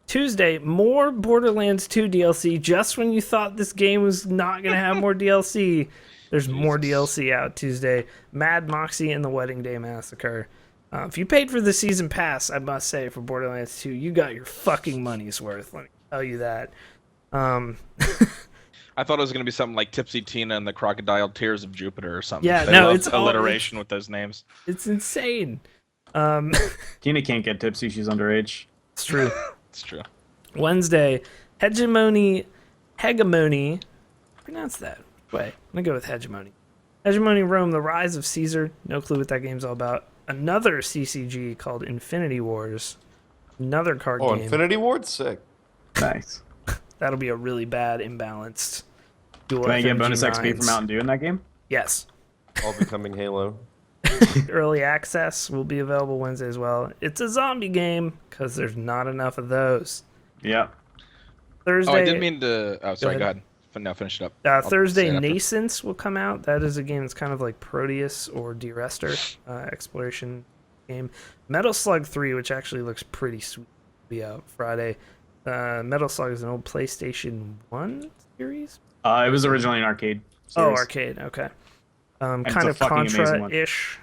F: Tuesday, more Borderlands 2 DLC. Just when you thought this game was not going to have more DLC, there's more DLC out Tuesday. Mad Moxie and the Wedding Day Massacre. If you paid for the season pass, I must say, for Borderlands 2, you got your fucking money's worth. Let me tell you that.
A: I thought it was going to be something like Tipsy Tina and the Crocodile Tears of Jupiter or something.
F: Yeah,
A: They
F: no,
A: love
F: it's
A: alliteration with those names.
F: It's insane.
G: Tina can't get tipsy. She's underage.
F: It's true.
A: It's true.
F: Wednesday, Hegemony. Pronounce that. Wait, I'm gonna go with Hegemony. Hegemony Rome: The Rise of Caesar. No clue what that game's all about. Another CCG called Infinity Wars. Another card game.
C: Oh, Infinity Ward? Sick.
G: Nice.
F: That'll be a really bad, imbalanced. Dual
G: Can I get
F: FMG
G: bonus XP
F: mines.
G: for Mountain Dew in that game?
F: Yes.
C: All becoming Halo.
F: Early access will be available Wednesday as well. It's a zombie game because there's not enough of those.
G: Yeah.
F: Thursday.
A: Oh, I didn't mean to. Oh, sorry. Go ahead. No, finish it up. I'll
F: Thursday,
A: say it after.
F: Nascence will come out. That is a game that's kind of like Proteus or De-Rester exploration game. Metal Slug 3, which actually looks pretty sweet, will be out Friday. Metal Slug is an old PlayStation 1 series.
G: It was originally an arcade
F: Oh,
G: series.
F: arcade. Okay.
G: it's
F: Kind
G: a
F: of
G: fucking amazing one.
F: Contra-ish.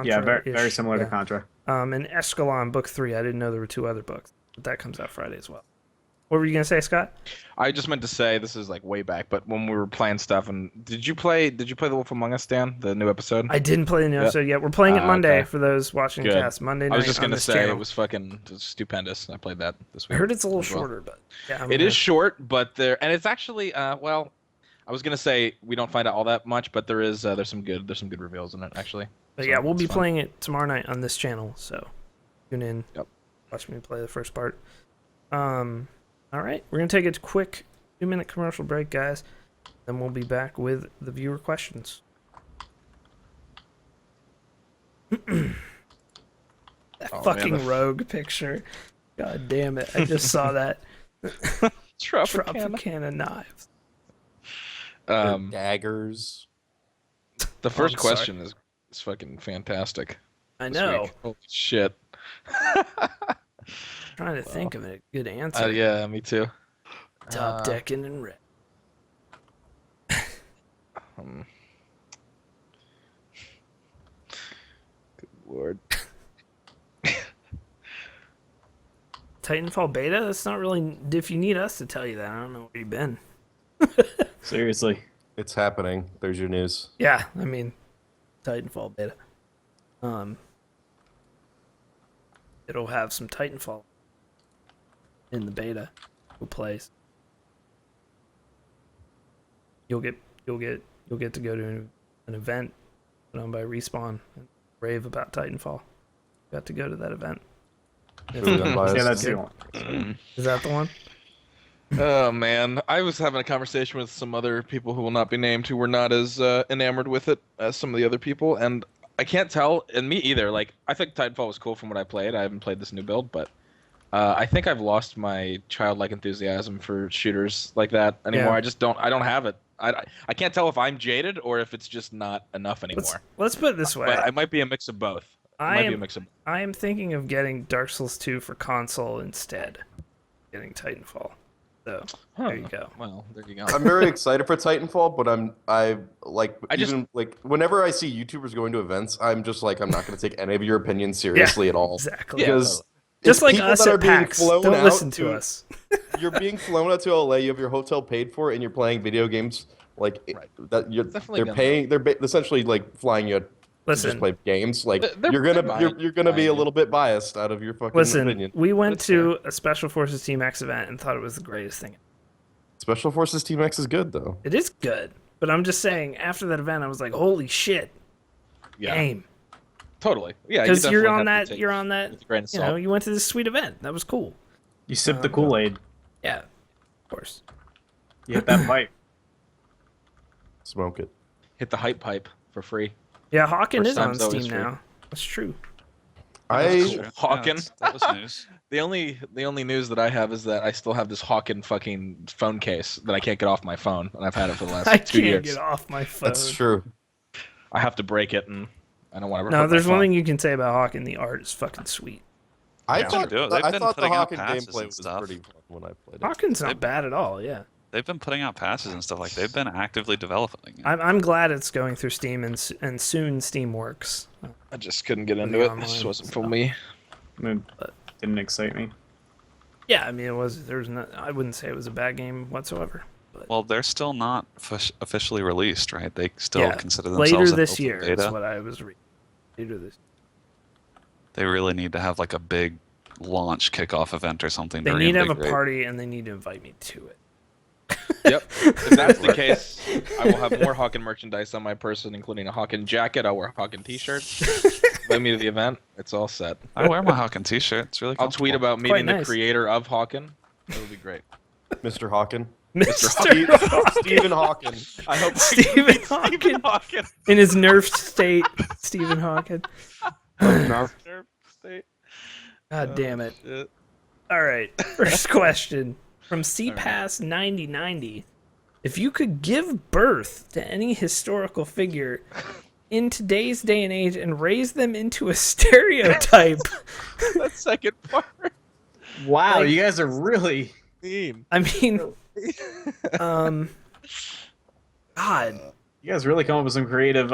G: Yeah, very
F: Contra-ish,
G: similar to
F: yeah.
G: Contra.
F: And Escalon Book 3. I didn't know there were 2 other books, but that comes out Friday as well. What were you gonna say, Scott?
A: I just meant to say this is like way back, but when we were playing stuff, and did you play The Wolf Among Us, Dan? The new episode?
F: I didn't play the new episode yet. We're playing it Monday
A: okay.
F: for those watching the
A: Good.
F: cast. Monday night
A: I was just
F: on
A: gonna
F: this
A: say
F: channel.
A: it was stupendous. I played that this
F: I
A: week.
F: heard it's a little
A: as well.
F: shorter, but yeah.
A: It is short, but and it's actually well, I was gonna say we don't find out all that much, but there's some good reveals in it actually.
F: But
A: So
F: yeah, we'll be
A: it's fun.
F: playing it tomorrow night on this channel, so tune in.
A: Yep.
F: Watch me play the first part. All right, we're gonna take a quick 2-minute commercial break, guys. Then we'll be back with the viewer questions. That fucking
A: man,
F: rogue picture. God damn it! I just saw that. Tropicana knives.
C: Daggers.
A: The first
F: I'm sorry.
A: question is fucking fantastic.
F: I
A: this
F: know.
A: week. Holy shit.
F: Trying to think of a good answer.
A: Yeah, me too.
F: Top decking and red.
A: Good lord.
F: Titanfall beta? That's not really. If you need us to tell you that, I don't know where you've been.
G: Seriously.
C: It's happening. There's your news.
F: Yeah, I mean, Titanfall beta. It'll have some Titanfall in the beta. Who plays? You'll get to go to an event put on by Respawn and rave about Titanfall. Got to go to that event.
C: Really unbiased.
G: Yeah, that's the one.
F: Is that the one?
A: Oh man, I was having a conversation with some other people who will not be named who were not as enamored with it as some of the other people, and I can't tell, and me either. Like, I think Titanfall was cool from what I played. I haven't played this new build, but I think I've lost my childlike enthusiasm for shooters like that anymore.
F: Yeah.
A: I don't have it. I can't tell if I'm jaded or if it's just not enough anymore.
F: Let's put it this way.
A: But I might be a mix of both.
F: I am thinking of getting Dark Souls 2 for console instead. Getting Titanfall. So there you go.
A: Well, there you go.
C: I'm very excited for Titanfall, but
A: just-
C: whenever I see YouTubers going to events, I'm just like, I'm not going to take any of your opinions seriously at all.
F: Exactly.
C: Because
F: Just
C: it's
F: like
C: people
F: us
C: that are
F: at
C: being
F: PAX.
C: flown
F: Don't
C: out
F: listen to us.
C: You're being flown out to LA. You have your hotel paid for, and you're playing video games like that.
A: Definitely
C: They're paying. They're essentially like flying you.
F: Listen,
C: just play games. Like
A: They're
C: you're gonna be a
A: fine.
C: little bit biased out of your fucking
F: listen.
C: opinion.
F: We went
A: That's
F: to a Special Forces Team X event and thought it was the greatest thing.
C: Special Forces Team X is good though.
F: It is good, but I'm just saying. After that event, I was like, "Holy shit,
A: Yeah,
F: game!"
A: totally. Yeah,
F: Because
A: you
F: you're
A: definitely
F: on
A: have to
F: that.
A: take
F: You're
A: it
F: on that.
A: with a grain of
F: You know,
A: salt.
F: you went to this sweet event. That was cool.
G: You sip the Kool-Aid.
F: Yeah, of course.
G: You hit that pipe.
C: Smoke it.
A: Hit the hype pipe for free.
F: Yeah, Hawken
A: First
F: is on
A: time's always
F: Steam
A: free.
F: now. That's true.
A: Hawken.
B: That was news.
A: The only news that I have is that I still have this Hawken fucking phone case that I can't get off my phone, and I've had it for the last
F: I
A: 2
F: can't
A: years.
F: get off my phone.
C: That's true.
A: I have to break it, and I don't want to.
F: No, there's one thing you can say about Hawken. The art is fucking sweet.
C: I
B: Yeah.
C: thought
B: They've been
C: I thought the
B: putting out
C: Hawken
B: passes
C: gameplay
B: and
C: was
B: stuff.
C: pretty fun when I played it.
F: Hawken's not bad at all. Yeah,
B: They've been putting out passes and stuff like they've been actively developing it.
F: I'm glad it's going through Steam and soon Steam Works.
A: I just couldn't get
F: the
A: into it. It
F: online
A: just wasn't for
F: stuff.
A: me.
G: It didn't excite me.
F: Yeah, I mean, it was. There's not. I wouldn't say it was a bad game whatsoever. But
B: Well, they're still not officially released, right? They still consider themselves
F: later
B: an
F: this
B: open
F: year
B: beta.
F: is what I was reading. Later this.
B: They really need to have like a big launch kickoff event or something.
F: They
B: to
F: need to have a
B: reinvigorate.
F: party, and they need to invite me to it.
A: Yep. If that's the case, I will have more Hawken merchandise on my person, including a Hawken jacket. I'll wear Hawken t-shirts. Invite me to the event. It's all set.
B: I wear my Hawken t-shirt. It's really
A: I'll tweet
B: comfortable.
A: about meeting the
F: nice.
A: creator of Hawken. It would be great.
C: Mr. Hawken.
F: Mr.
C: Stephen Hawken.
A: I hope
F: Stephen Hawken
A: Hawken.
F: in his nerfed state. Stephen Hawken. God damn it.
A: Shit.
F: All right. First question from CPass9090. If you could give birth to any historical figure in today's day and age and raise them into a stereotype,
A: That second part.
G: Wow,
F: Like-
G: you guys are really.
A: Mean.
F: I mean, God.
G: You guys really come up with some creative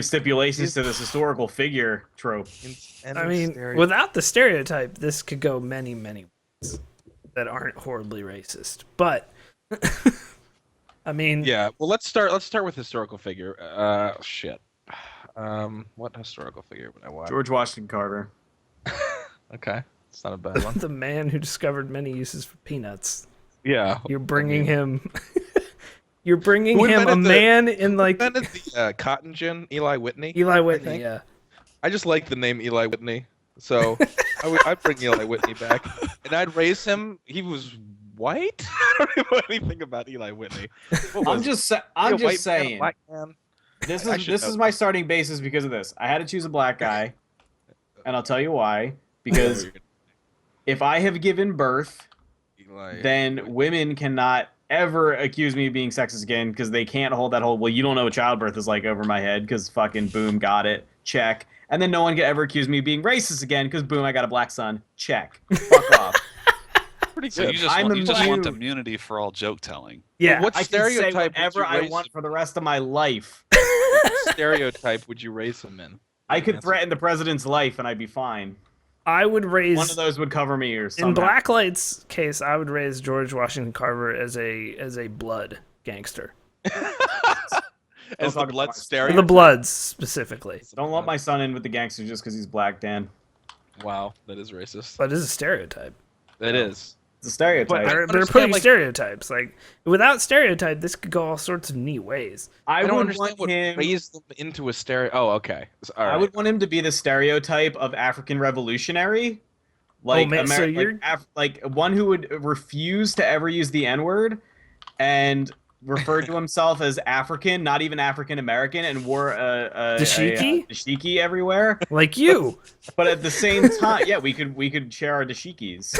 G: stipulations to this historical figure trope.
F: I mean, without the stereotype, this could go many, many ways that aren't horribly racist. But, I mean,
A: Yeah. Well, let's start with historical figure. Shit. What historical figure would I watch?
G: George Washington Carver.
A: Okay, it's not a bad one.
F: the man who discovered many uses for peanuts.
A: Yeah.
F: You're bringing him. You're bringing
A: Who
F: him a
A: invented
F: man in like
A: Invented the cotton gin, Eli Whitney.
F: Eli Whitney.
A: think.
F: Yeah.
A: I just like the name Eli Whitney, so I'd bring Eli Whitney back, and I'd raise him. He was white. I don't even know anything about Eli Whitney. What
G: I'm
A: was
G: just
A: he?
G: I'm
A: A white
G: just
A: man, a
G: saying.
A: black man?
G: This
A: I
G: is
A: should
G: this
A: know.
G: is my starting basis because of this. I had to choose a black guy, and I'll tell you why. Because if I have given birth,
A: Eli
G: then
A: Whitney.
G: women cannot ever accuse me of being sexist again because they can't hold that whole, well, you don't know what childbirth is like over my head because fucking boom, got it, check. And then no one can ever accuse me of being racist again because boom, I got a black son, check. Fuck off.
A: pretty
B: So
A: good.
B: you just,
G: I'm
B: want, you just want
G: immune.
B: immunity for all joke telling.
F: Yeah.
A: What
G: I can say
A: stereotype
G: whatever
A: would you
G: I
A: raise
G: want
A: him?
G: for the rest of my life.
A: What stereotype would you raise him in?
G: I could
A: Answer.
G: threaten the president's life and I'd be fine.
F: I would raise
G: One of those would cover me or
F: in
G: something.
F: Blacklight's case. I would raise George Washington Carver as a blood gangster.
A: As the
G: talk about
A: blood
G: my-
A: stereotype.
F: The Bloods specifically,
G: Don't lump my son in with the gangsters just because he's black, Dan.
A: Wow, that is racist.
F: but it's a stereotype.
A: That is.
G: It's a stereotype.
A: But-
F: They're
A: understand,
F: putting
A: like-
F: stereotypes. Like without stereotype, this could go all sorts of neat ways.
G: I
A: don't
G: would
A: understand
G: want
A: what
G: him.
A: raised them into a stereo. Oh, okay. All right.
G: I would want him to be the stereotype of African revolutionary, like
F: man, so
G: like,
F: you're-
G: like one who would refuse to ever use the N-word and refer to himself as African, not even African American, and wore a
F: Dashiki?
G: dashiki everywhere.
F: Like you.
G: But at the same time, yeah, we could share our dashikis.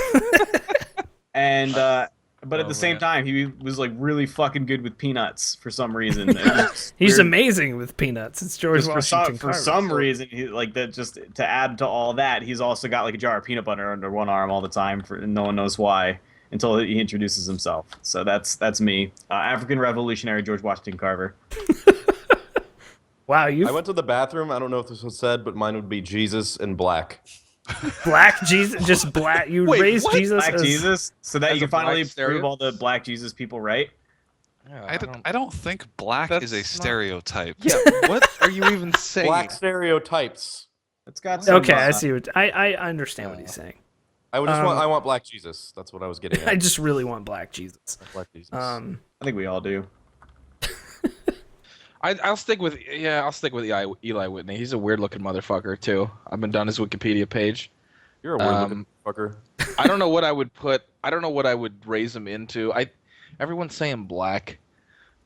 G: And but at
A: Oh,
G: the same
A: man.
G: time, he was like really fucking good with peanuts for some reason. It was
F: He's
G: weird.
F: amazing with peanuts. It's George
G: Just
F: Washington
G: for
F: Carver.
G: some reason, he, like that. Just to add to all that, he's also got like a jar of peanut butter under one arm all the time, for and no one knows why until he introduces himself. So that's me, African revolutionary George Washington Carver.
F: Wow, you
C: I went to the bathroom. I don't know if this was said, but mine would be Jesus in black.
F: black Jesus, just black. You
A: Wait,
F: raised
A: what?
F: Jesus
G: Black
F: as
G: Jesus, so that
A: as
G: you
A: a
G: can finally
A: black stereo?
G: prove all the black Jesus people right.
A: Yeah,
B: I don't think black
A: That's
B: is a
A: not-
B: stereotype.
A: Yeah, what are you even saying?
C: Black stereotypes.
G: It's got some,
F: Okay, I see what I understand what he's saying.
C: I would just want. I want black Jesus. That's what I was getting
F: I
C: at.
F: just really want black Jesus.
C: Black Jesus.
G: I think we all do.
A: I'll stick with Eli Whitney. He's a weird looking motherfucker too. I've been down his Wikipedia page.
C: You're a weird looking fucker.
A: I don't know what I would put. I don't know what I would raise him into. Everyone's saying black.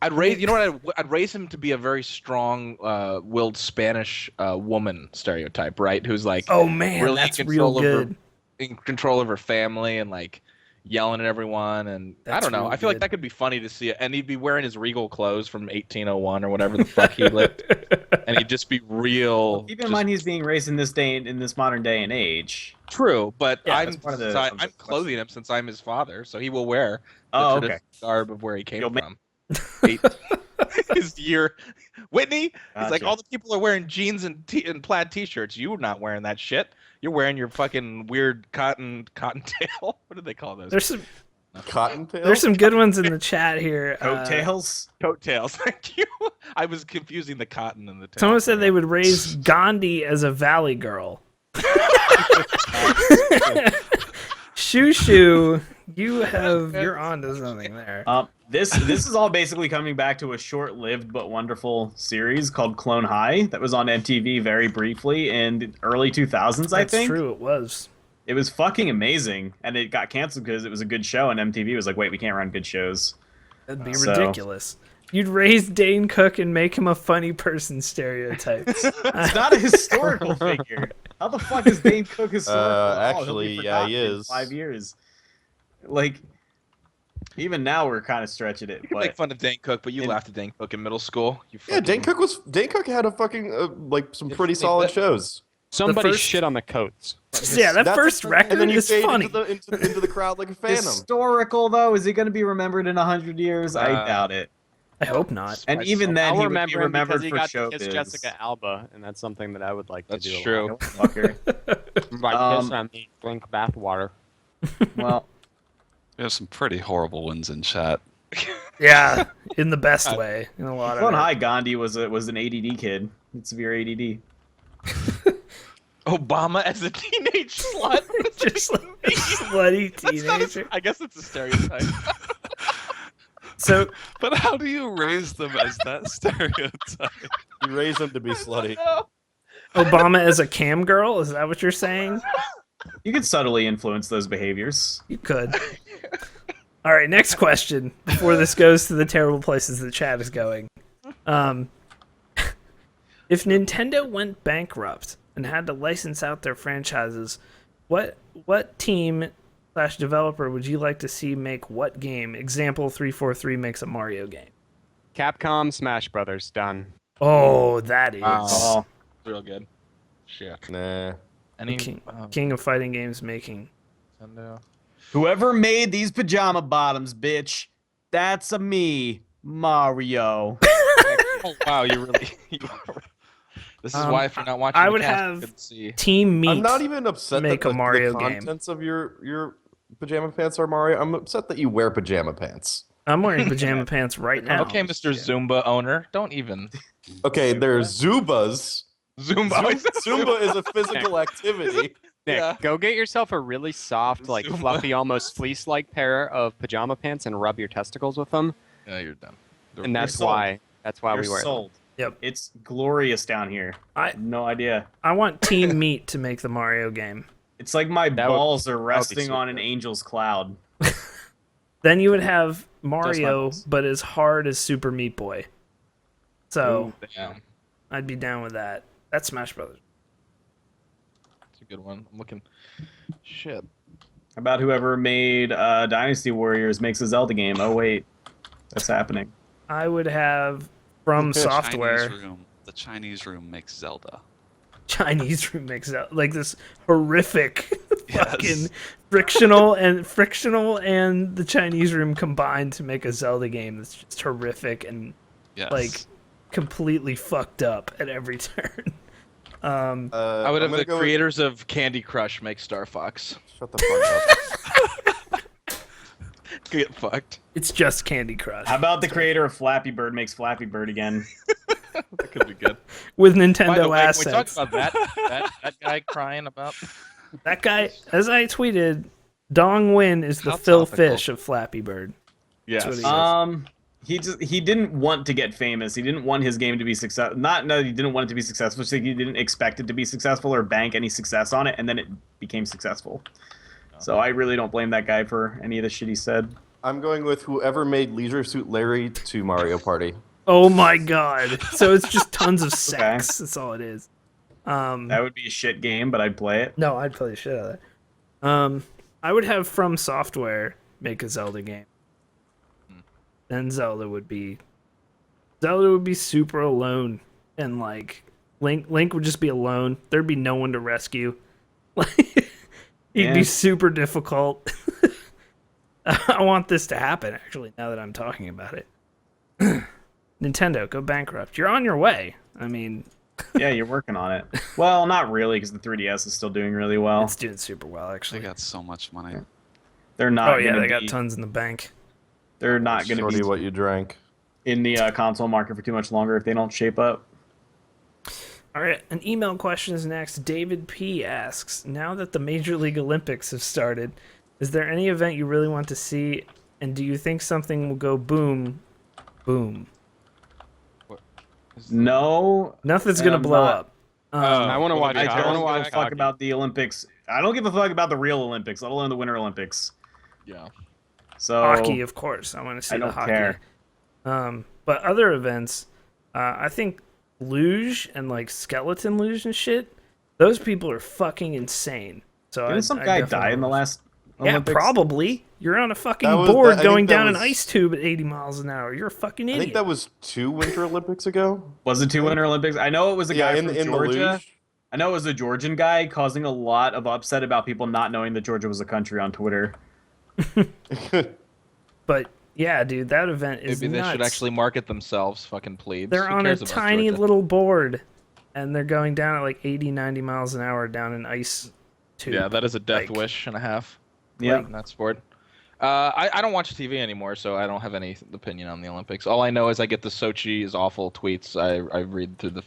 A: I'd raise. You know what? I'd raise him to be a very strong, willed Spanish woman stereotype, right? Who's like,
F: Oh man,
A: really
F: that's
A: in
F: real
A: control of her-
F: good.
A: in control of her family and like yelling at everyone. And I
F: That's
A: don't know.
F: real
A: I feel like
F: good.
A: that could be funny to see it. And he'd be wearing his regal clothes from 1801 or whatever the fuck he lived, and he'd just be real.
G: Keep in
A: just
G: mind he's being raised in this modern day and age.
A: true, but
F: Yeah,
A: I'm
G: that's part of the-
A: I'm clothing him since I'm his father, so he will wear the
G: Oh,
A: traditional
G: okay.
A: garb of where he came
G: You'll make-
A: from. Eight- his year. Whitney, he's like,
G: Gotcha.
A: all the people are wearing jeans and plaid t-shirts. You're not wearing that shit. You're wearing your fucking weird cottontail. What do they call those?
F: There's some
C: Cottontail?
F: there's some good ones in the chat here.
G: Coattails.
A: Coattails. Thank you. I was confusing the cotton and the tail.
F: Someone said they would raise Gandhi as a valley girl. Shushu, you're onto something there.
G: This is all basically coming back to a short-lived but wonderful series called Clone High that was on MTV very briefly in the early 2000s, I think.
F: That's true, it was.
G: It was fucking amazing, and it got canceled because it was a good show, and MTV was like, wait, we can't run good shows.
F: That'd be ridiculous. You'd raise Dane Cook and make him a funny person stereotype.
G: It's not a historical figure. How the fuck is Dane Cook historical?
C: Actually, yeah, he is.
G: 5 years. Like, even now we're kind of stretching it.
A: You can make fun of Dane Cook, but you laughed at Dane Cook in middle school.
C: Yeah, Dane Cook had a fucking like some pretty solid shows.
D: Somebody shit on the coats.
F: Yeah, that first record is funny.
C: Into the crowd like a phantom.
G: Historical, though? Is he going to be remembered in 100 years? I doubt it.
F: I hope not.
G: And even then, he would be
D: remembered
G: remembered
D: because he
G: for
D: got
G: show
D: to kiss Jessica Alba, and that's something that I would like to do.
A: That's true.
G: Fucker.
D: By kiss, I mean drink bathwater.
G: Well,
B: We have some pretty horrible ones in chat.
F: Yeah, in the best way. In a lot of
G: Clone
F: it.
G: High Gandhi was an ADD kid. With severe ADD.
A: Obama as a teenage slut.
F: Just like a slutty teenager.
A: I guess it's a stereotype.
F: So,
B: But how do you raise them as that stereotype?
C: You raise them to be slutty.
F: Obama as a cam girl? Is that what you're saying?
G: You could subtly influence those behaviors.
F: You could. All right, next question. Before this goes to the terrible places the chat is going. If Nintendo went bankrupt and had to license out their franchises, what team / developer would you like to see make what game? Example, 343 makes a Mario game.
D: Capcom Smash Brothers, done.
F: Oh, that is.
G: Oh,
A: Real good. Shit.
C: Nah.
A: Any
F: King of fighting games making.
A: Nintendo.
G: whoever made these pajama bottoms, bitch, that's a me, Mario.
A: Oh wow, you really. This is why if you're not watching,
F: I
A: the
F: would
A: cast,
F: have
A: you couldn't see.
F: Team Meat.
C: I'm not even upset
F: make
C: that
F: a Mario
C: the
F: game.
C: contents of your pajama pants are Mario. I'm upset that you wear pajama pants.
F: I'm wearing pajama pants right now.
A: Okay, Mr. Zumba owner, don't even.
C: Okay, there's Zubas.
A: Zumba.
C: Zumba is a physical activity.
D: Nick,
A: Yeah.
D: go get yourself a really soft, like
A: Zumba.
D: fluffy, almost fleece-like pair of pajama pants and rub your testicles with them.
A: Yeah, you're done.
D: And that's
G: sold.
D: why. That's why
G: You're
D: we wear them.
G: sold.
F: Yep.
G: It's glorious down here. No idea.
F: I want Team Meat to make the Mario game.
G: It's like my
D: That would-
G: balls are
D: that would be
G: resting on
D: super.
G: an angel's cloud.
F: Then you would have Mario,
G: balls.
F: but as hard as Super Meat Boy. So
A: Yeah,
F: I'd be down with that. That's Smash Brothers.
A: it's a good one. I'm looking. Shit.
G: How about whoever made Dynasty Warriors makes a Zelda game? Oh wait, that's happening.
F: I would have From Software.
B: The Chinese room makes Zelda.
F: Chinese remix out like this horrific
B: Yes.
F: fucking frictional and the Chinese room combined to make a Zelda game that's just horrific and
B: Yes.
F: like completely fucked up at every turn.
A: I would have the creators of Candy Crush make Star Fox.
C: Shut the fuck up.
A: Get fucked.
F: It's just Candy Crush
G: How about the creator of Flappy Bird makes Flappy Bird again?
A: That could be good.
F: with
A: By the
F: Nintendo
A: way, can we talk
F: assets.
A: about that guy crying about.
F: That guy, as I tweeted, Dong Win is the
B: How
F: Phil
B: topical.
F: Fish of Flappy Bird.
A: Yes.
F: what he
G: He didn't want to get famous. He didn't want his game to be successful. Not he didn't want it to be successful. Just like he didn't expect it to be successful or bank any success on it, and then it became successful. So I really don't blame that guy for any of the shit he said.
C: I'm going with whoever made Leisure Suit Larry to Mario Party.
F: Oh my god! So it's just tons of sex. That's all it is.
G: That would be a shit game, but I'd play it.
F: No, I'd play the shit out of that. I would have From Software make a Zelda game. Then Zelda would be super alone, and like Link would just be alone. There'd be no one to rescue. Like he'd
G: Yeah.
F: be super difficult. I want this to happen. Actually, now that I'm talking about it, Nintendo, go bankrupt. You're on your way. I mean,
G: Yeah, you're working on it. Well, not really, because the 3DS is still doing really well.
F: it's doing super well,
B: They
F: actually.
B: got so much money.
G: They're not.
F: Oh yeah,
G: gonna
F: they got
G: be-
F: tons in the bank.
G: They're not going to
C: Shorty,
G: be
C: what you drank.
G: in the console market for too much longer if they don't shape up.
F: All right, an email question is next. David P asks, now that the Major League Olympics have started, is there any event you really want to see, and do you think something will go boom, boom?
G: No,
F: Nothing's going to blow
G: not-
F: up.
D: I want to watch.
G: I
D: I want to
G: don't
D: watch
G: give a fuck
D: hockey.
G: about the Olympics. I don't give a fuck about the real Olympics, let alone the Winter Olympics.
A: Yeah.
G: So
F: Hockey, of course. I want to see
G: I
F: the
G: don't
F: hockey.
G: care.
F: But other events, I think luge and like skeleton luge and shit, those people are fucking insane. So
G: Didn't some guy die in the last
F: Yeah,
G: Olympics?
F: probably. You're on a fucking
C: That was-
F: board
C: I think
F: going
C: that
F: down an
C: was-
F: ice tube at 80 miles an hour. You're a fucking
C: I
F: idiot.
C: think that was 2 Winter Olympics ago.
G: Was it 2 Winter Olympics? I know it was a guy
C: in
G: from
C: the
G: Georgia.
C: luge.
G: I know it was a Georgian guy causing a lot of upset about people not knowing that Georgia was a country on Twitter.
F: But yeah, dude, that event is
A: Maybe they
F: nuts.
A: should actually market themselves, fucking plebes.
F: They're
A: Who
F: on a
A: cares about
F: tiny
A: Georgia?
F: little board, and they're going down at like 80, 90 miles an hour down an ice tube.
A: Yeah, that is a death
F: Like,
A: wish and a half.
G: Yeah.
A: In that sport. I don't watch TV anymore, so I don't have any opinion on the Olympics. All I know is I get the Sochi is awful tweets. I read through the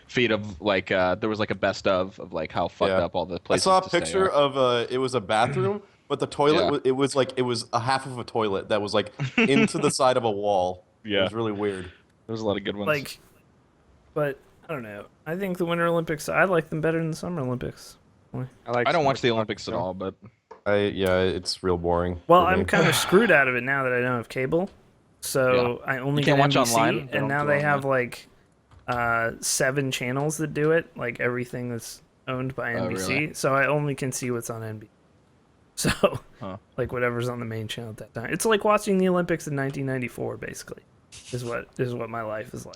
A: feed of like there was like a best of like how fucked up all the
C: I
A: places.
C: saw a
A: to stay
C: picture
A: are.
C: of it was a bathroom, but the toilet
A: Yeah.
C: it was a half of a toilet that was like into the side of a wall.
A: Yeah.
C: It was really weird.
A: There's a lot of good ones.
F: like, but I don't know. I think the Winter Olympics, I like them better than the Summer Olympics.
A: I don't watch the Olympics at all, but
C: It's real boring.
F: Well,
C: for
F: I'm
C: me.
F: kind of screwed out of it now that I don't have cable. So I only
A: You can't
F: get
A: watch
F: NBC,
A: online? They
F: and
A: don't
F: now
A: do
F: they have
A: online?
F: like 7 channels that do it, like everything that's owned by
A: Oh,
F: NBC.
A: really?
F: So I only can see what's on NBC. So
A: Huh.
F: like whatever's on the main channel at that time. It's like watching the Olympics in 1994, basically. Is what my life is like.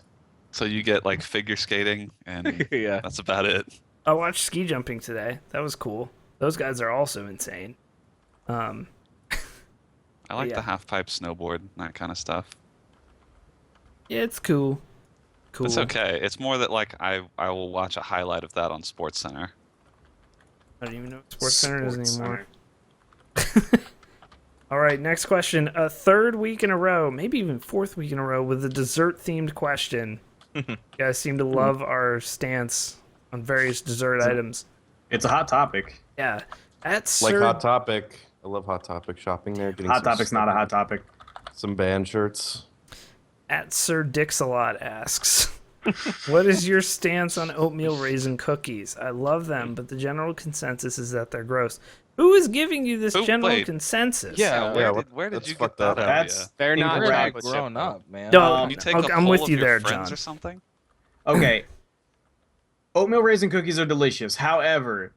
B: So you get like figure skating, and
A: yeah.
B: that's about it.
F: I watched ski jumping today. That was cool. Those guys are also insane.
B: I like
F: yeah.
B: the half pipe snowboard, that kind of stuff.
F: Yeah, it's cool. Cool.
B: It's okay. It's more that like I will watch a highlight of that on Sports Center.
F: I don't even know what Sports Center is
G: Sports
F: anymore. All right, next question. A third week in a row, maybe even fourth week in a row, with a dessert-themed question. You guys seem to love our stance on various dessert items.
G: It's a hot topic.
F: Yeah. At
C: Like
F: Sir,
C: Hot Topic. I love Hot Topic shopping there. Getting
G: Hot
C: some
G: topic's not a hot topic.
C: Some band shirts.
F: at Sir Dixalot asks, what is your stance on oatmeal raisin cookies? I love them, but the general consensus is that they're gross. Who is giving you this
B: Who-
F: general
B: wait.
F: consensus?
A: Yeah,
B: Where did
C: that's
B: you get
C: fucked
B: that
C: up.
B: idea?
G: That's
D: They're not
A: We're like
D: chocolate chip,
A: grown
D: though.
A: up, man.
F: No,
B: You take
F: Okay,
B: a
F: I'm
B: poll
F: with
B: of
F: you
B: your
F: there,
B: friends
F: John.
B: or something?
G: Okay. Oatmeal raisin cookies are delicious. However,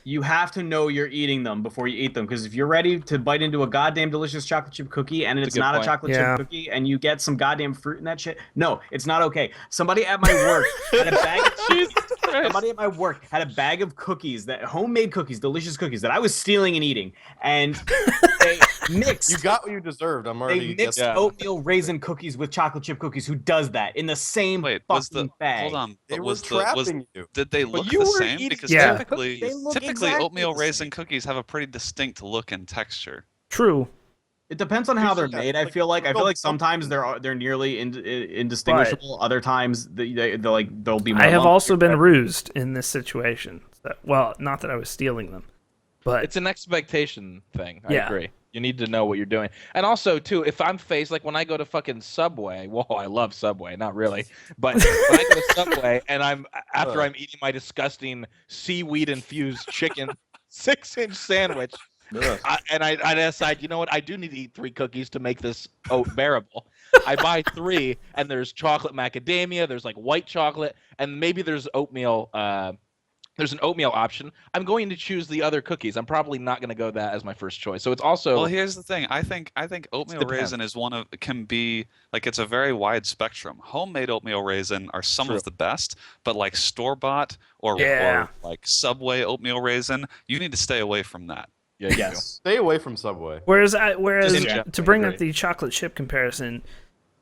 G: you have to know you're eating them before you eat them. Because if you're ready to bite into a goddamn delicious chocolate chip cookie and it's
A: good
G: not
A: point.
G: a chocolate
F: Yeah.
G: chip cookie and you get some goddamn fruit in that shit, no, it's not okay. Somebody at my work had a bag of Somebody at my work had a bag of cookies, that homemade cookies, delicious cookies that I was stealing and eating, and they mixed.
C: You got what you deserved. I'm
G: They
C: already
G: mixed
A: Yeah.
G: oatmeal raisin cookies with chocolate chip cookies. Who does that in the same
B: Wait,
G: fucking
B: was the
G: bag?
B: hold on?
C: They
B: But
C: were
B: was
C: trapping you.
B: did they look
A: you
B: the
A: were
B: same?
A: eating-
B: Because
F: Yeah.
B: typically,
G: They look
B: typically
G: exactly
B: oatmeal
G: the
B: raisin
G: same.
B: cookies have a pretty distinct look and texture.
F: True.
G: It depends on how they're
C: Yeah,
G: made. I
C: like,
G: feel like
C: they'll-
G: sometimes they're nearly indistinguishable. Other times they'll be more.
F: I have
G: lumpy.
F: also been rused in this situation. Well, not that I was stealing them, but
A: It's an expectation thing. I
F: Yeah.
A: agree. You need to know what you're doing. And also, too, if I'm faced, like when I go to fucking Subway, whoa, I love Subway, not really. But when I go to Subway and after I'm eating my disgusting seaweed-infused chicken 6-inch sandwich, I decide, you know what, I do need to eat 3 cookies to make this oat bearable. I buy 3, and there's chocolate macadamia, there's like white chocolate, and maybe there's oatmeal. There's an oatmeal option. I'm going to choose the other cookies. I'm probably not going to go that as my first choice. So it's also
B: Well, here's the thing. I think oatmeal
A: depends.
B: raisin is can be like it's a very wide spectrum. Homemade oatmeal raisin are some
A: True.
B: of the best, but like store bought or
F: Yeah.
B: like Subway oatmeal raisin, you need to stay away from that.
A: yeah, you
G: Yes.
C: Stay away from Subway.
F: whereas
G: Just in general,
F: to bring
A: I
F: up
A: agree.
F: the chocolate chip comparison,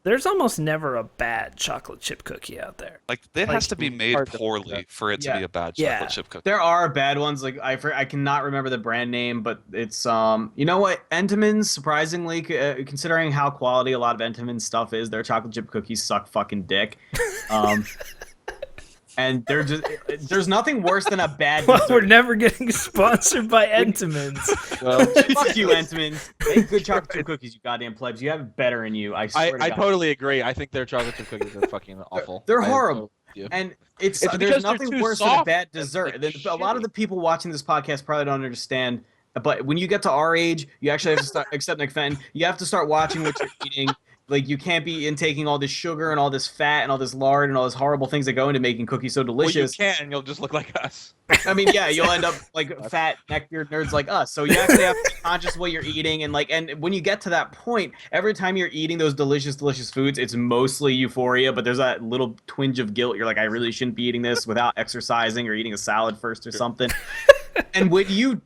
F: there's almost never a bad chocolate chip cookie out there.
B: Like it has to be made poorly for it to be a bad chocolate chip cookie.
G: There are bad ones. Like I cannot remember the brand name, but it's you know what, Entenmann's, surprisingly, considering how quality a lot of Entenmann's stuff is, their chocolate chip cookies suck fucking dick. And there's nothing worse than a bad dessert.
F: Well, we're never getting sponsored by Entenmann's.
G: Well, fuck you, Entenmann's. Make good chocolate chip cookies, you goddamn plebs. You have it better in you. I swear to God.
A: I totally agree. I think their chocolate chip cookies are fucking awful.
G: They're horrible. And there's nothing worse than a bad dessert. A lot of the people watching this podcast probably don't understand. But when you get to our age, you actually have to start, except NFEN, you have to start watching what you're eating. Like, you can't be intaking all this sugar and all this fat and all this lard and all those horrible things that go into making cookies so delicious.
A: Well, you can. You'll just look like us.
G: I mean, yeah, you'll end up like fat neckbeard nerds like us. So you actually have to be conscious of what you're eating. And when you get to that point, every time you're eating those delicious, delicious foods, it's mostly euphoria, but there's that little twinge of guilt. You're like, I really shouldn't be eating this without exercising or eating a salad first or something. And when you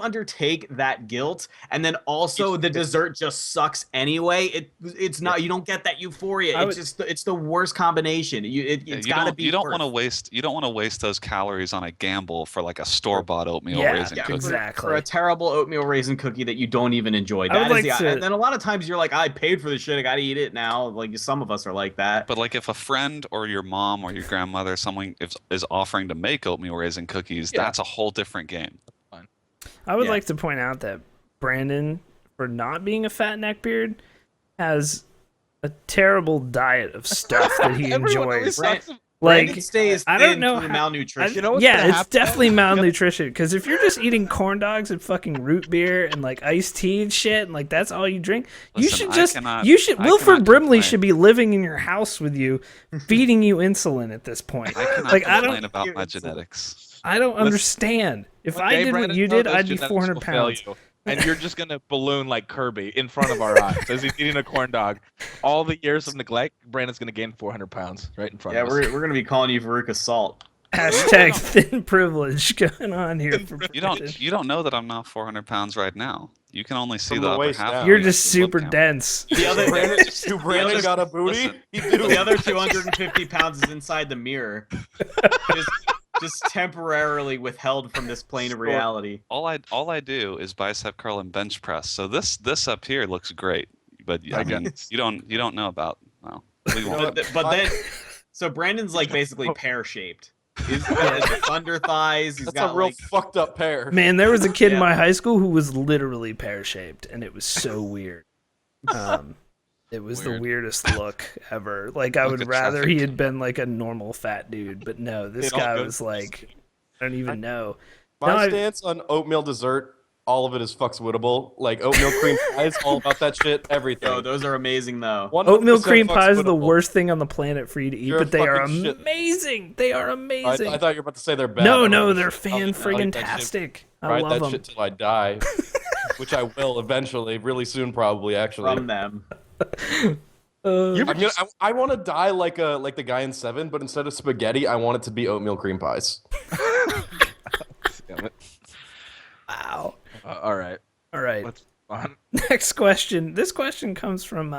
G: undertake that guilt, and then also the dessert just sucks anyway, it's not, you don't get that euphoria. It's the worst combination. It's got to be.
B: You don't want to waste those calories on a gamble for like a store-bought oatmeal raisin cookie.
F: Exactly.
G: For a terrible oatmeal raisin cookie that you don't even enjoy. And then a lot of times you're like, I paid for this shit, I got to eat it now. Like, some of us are like that.
B: But like, if a friend or your mom or your grandmother, someone is offering to make oatmeal raisin cookies, that's a whole different game.
F: I would like to point out that Brandon, for not being a fat neckbeard, has a terrible diet of stuff that he enjoys. Like,
G: stays
F: I don't know
G: how malnutrition.
F: It's definitely malnutrition. Because if you're just eating corn dogs and fucking root beer and like iced tea and shit, and like that's all you drink, Wilford Brimley should be living in your house with you, feeding you insulin at this point.
B: I cannot complain about my genetics.
F: I don't understand. If I did what you did, I'd be 400 pounds.
A: And you're just going to balloon like Kirby in front of our eyes as he's eating a corn dog. All the years of neglect, Brandon's going to gain 400 pounds right in front of us.
G: Yeah, we're going to be calling you Veruca Salt.
F: Hashtag thin privilege going on here.
B: You don't know that I'm not 400 pounds right now. You can only see the upper half.
F: You're just super dense.
G: Brandon got a booty. The other 250 pounds is inside the mirror. Just temporarily withheld from this plane of reality.
B: All I do is bicep curl and bench press. So this up here looks great, but I mean, you don't know about
G: But then, so Brandon's like basically pear shaped. He's got thunder thighs. That's
C: a real fucked up pear.
F: Man, there was a kid in my high school who was literally pear shaped, and it was so weird. It was the weirdest look ever. Like, I would rather he had been like a normal fat dude, but no, this guy was like, I don't even know.
C: My stance on oatmeal dessert, all of it is fuckswittable. Like, oatmeal cream pies, all about that shit, everything.
G: Oh, those are amazing, though.
F: Oatmeal cream pies are the worst thing on the planet for you to eat, but they are amazing. Shit. They are amazing.
C: I thought you were about to say they're bad.
F: No, they're fan-friggin-tastic. I love them.
C: Shit till I die, which I will eventually, really soon probably, actually.
G: From them.
C: I want to die like the guy in Seven, but instead of spaghetti, I want it to be oatmeal cream pies.
A: Damn it.
F: Wow.
A: All right.
F: Let's move on. Next question. This question comes from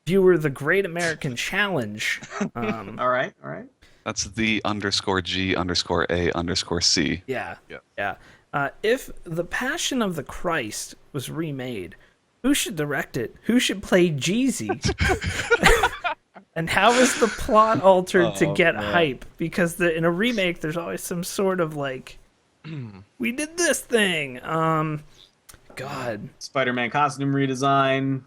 F: viewer The Great American Challenge.
G: All right.
B: That's the _G_A_C.
F: Yeah. If The Passion of the Christ was remade, who should direct it? Who should play Jeezy? And how is the plot altered to get hype? Because in a remake, there's always some sort of like, we did this thing. God.
G: Spider-Man costume redesign.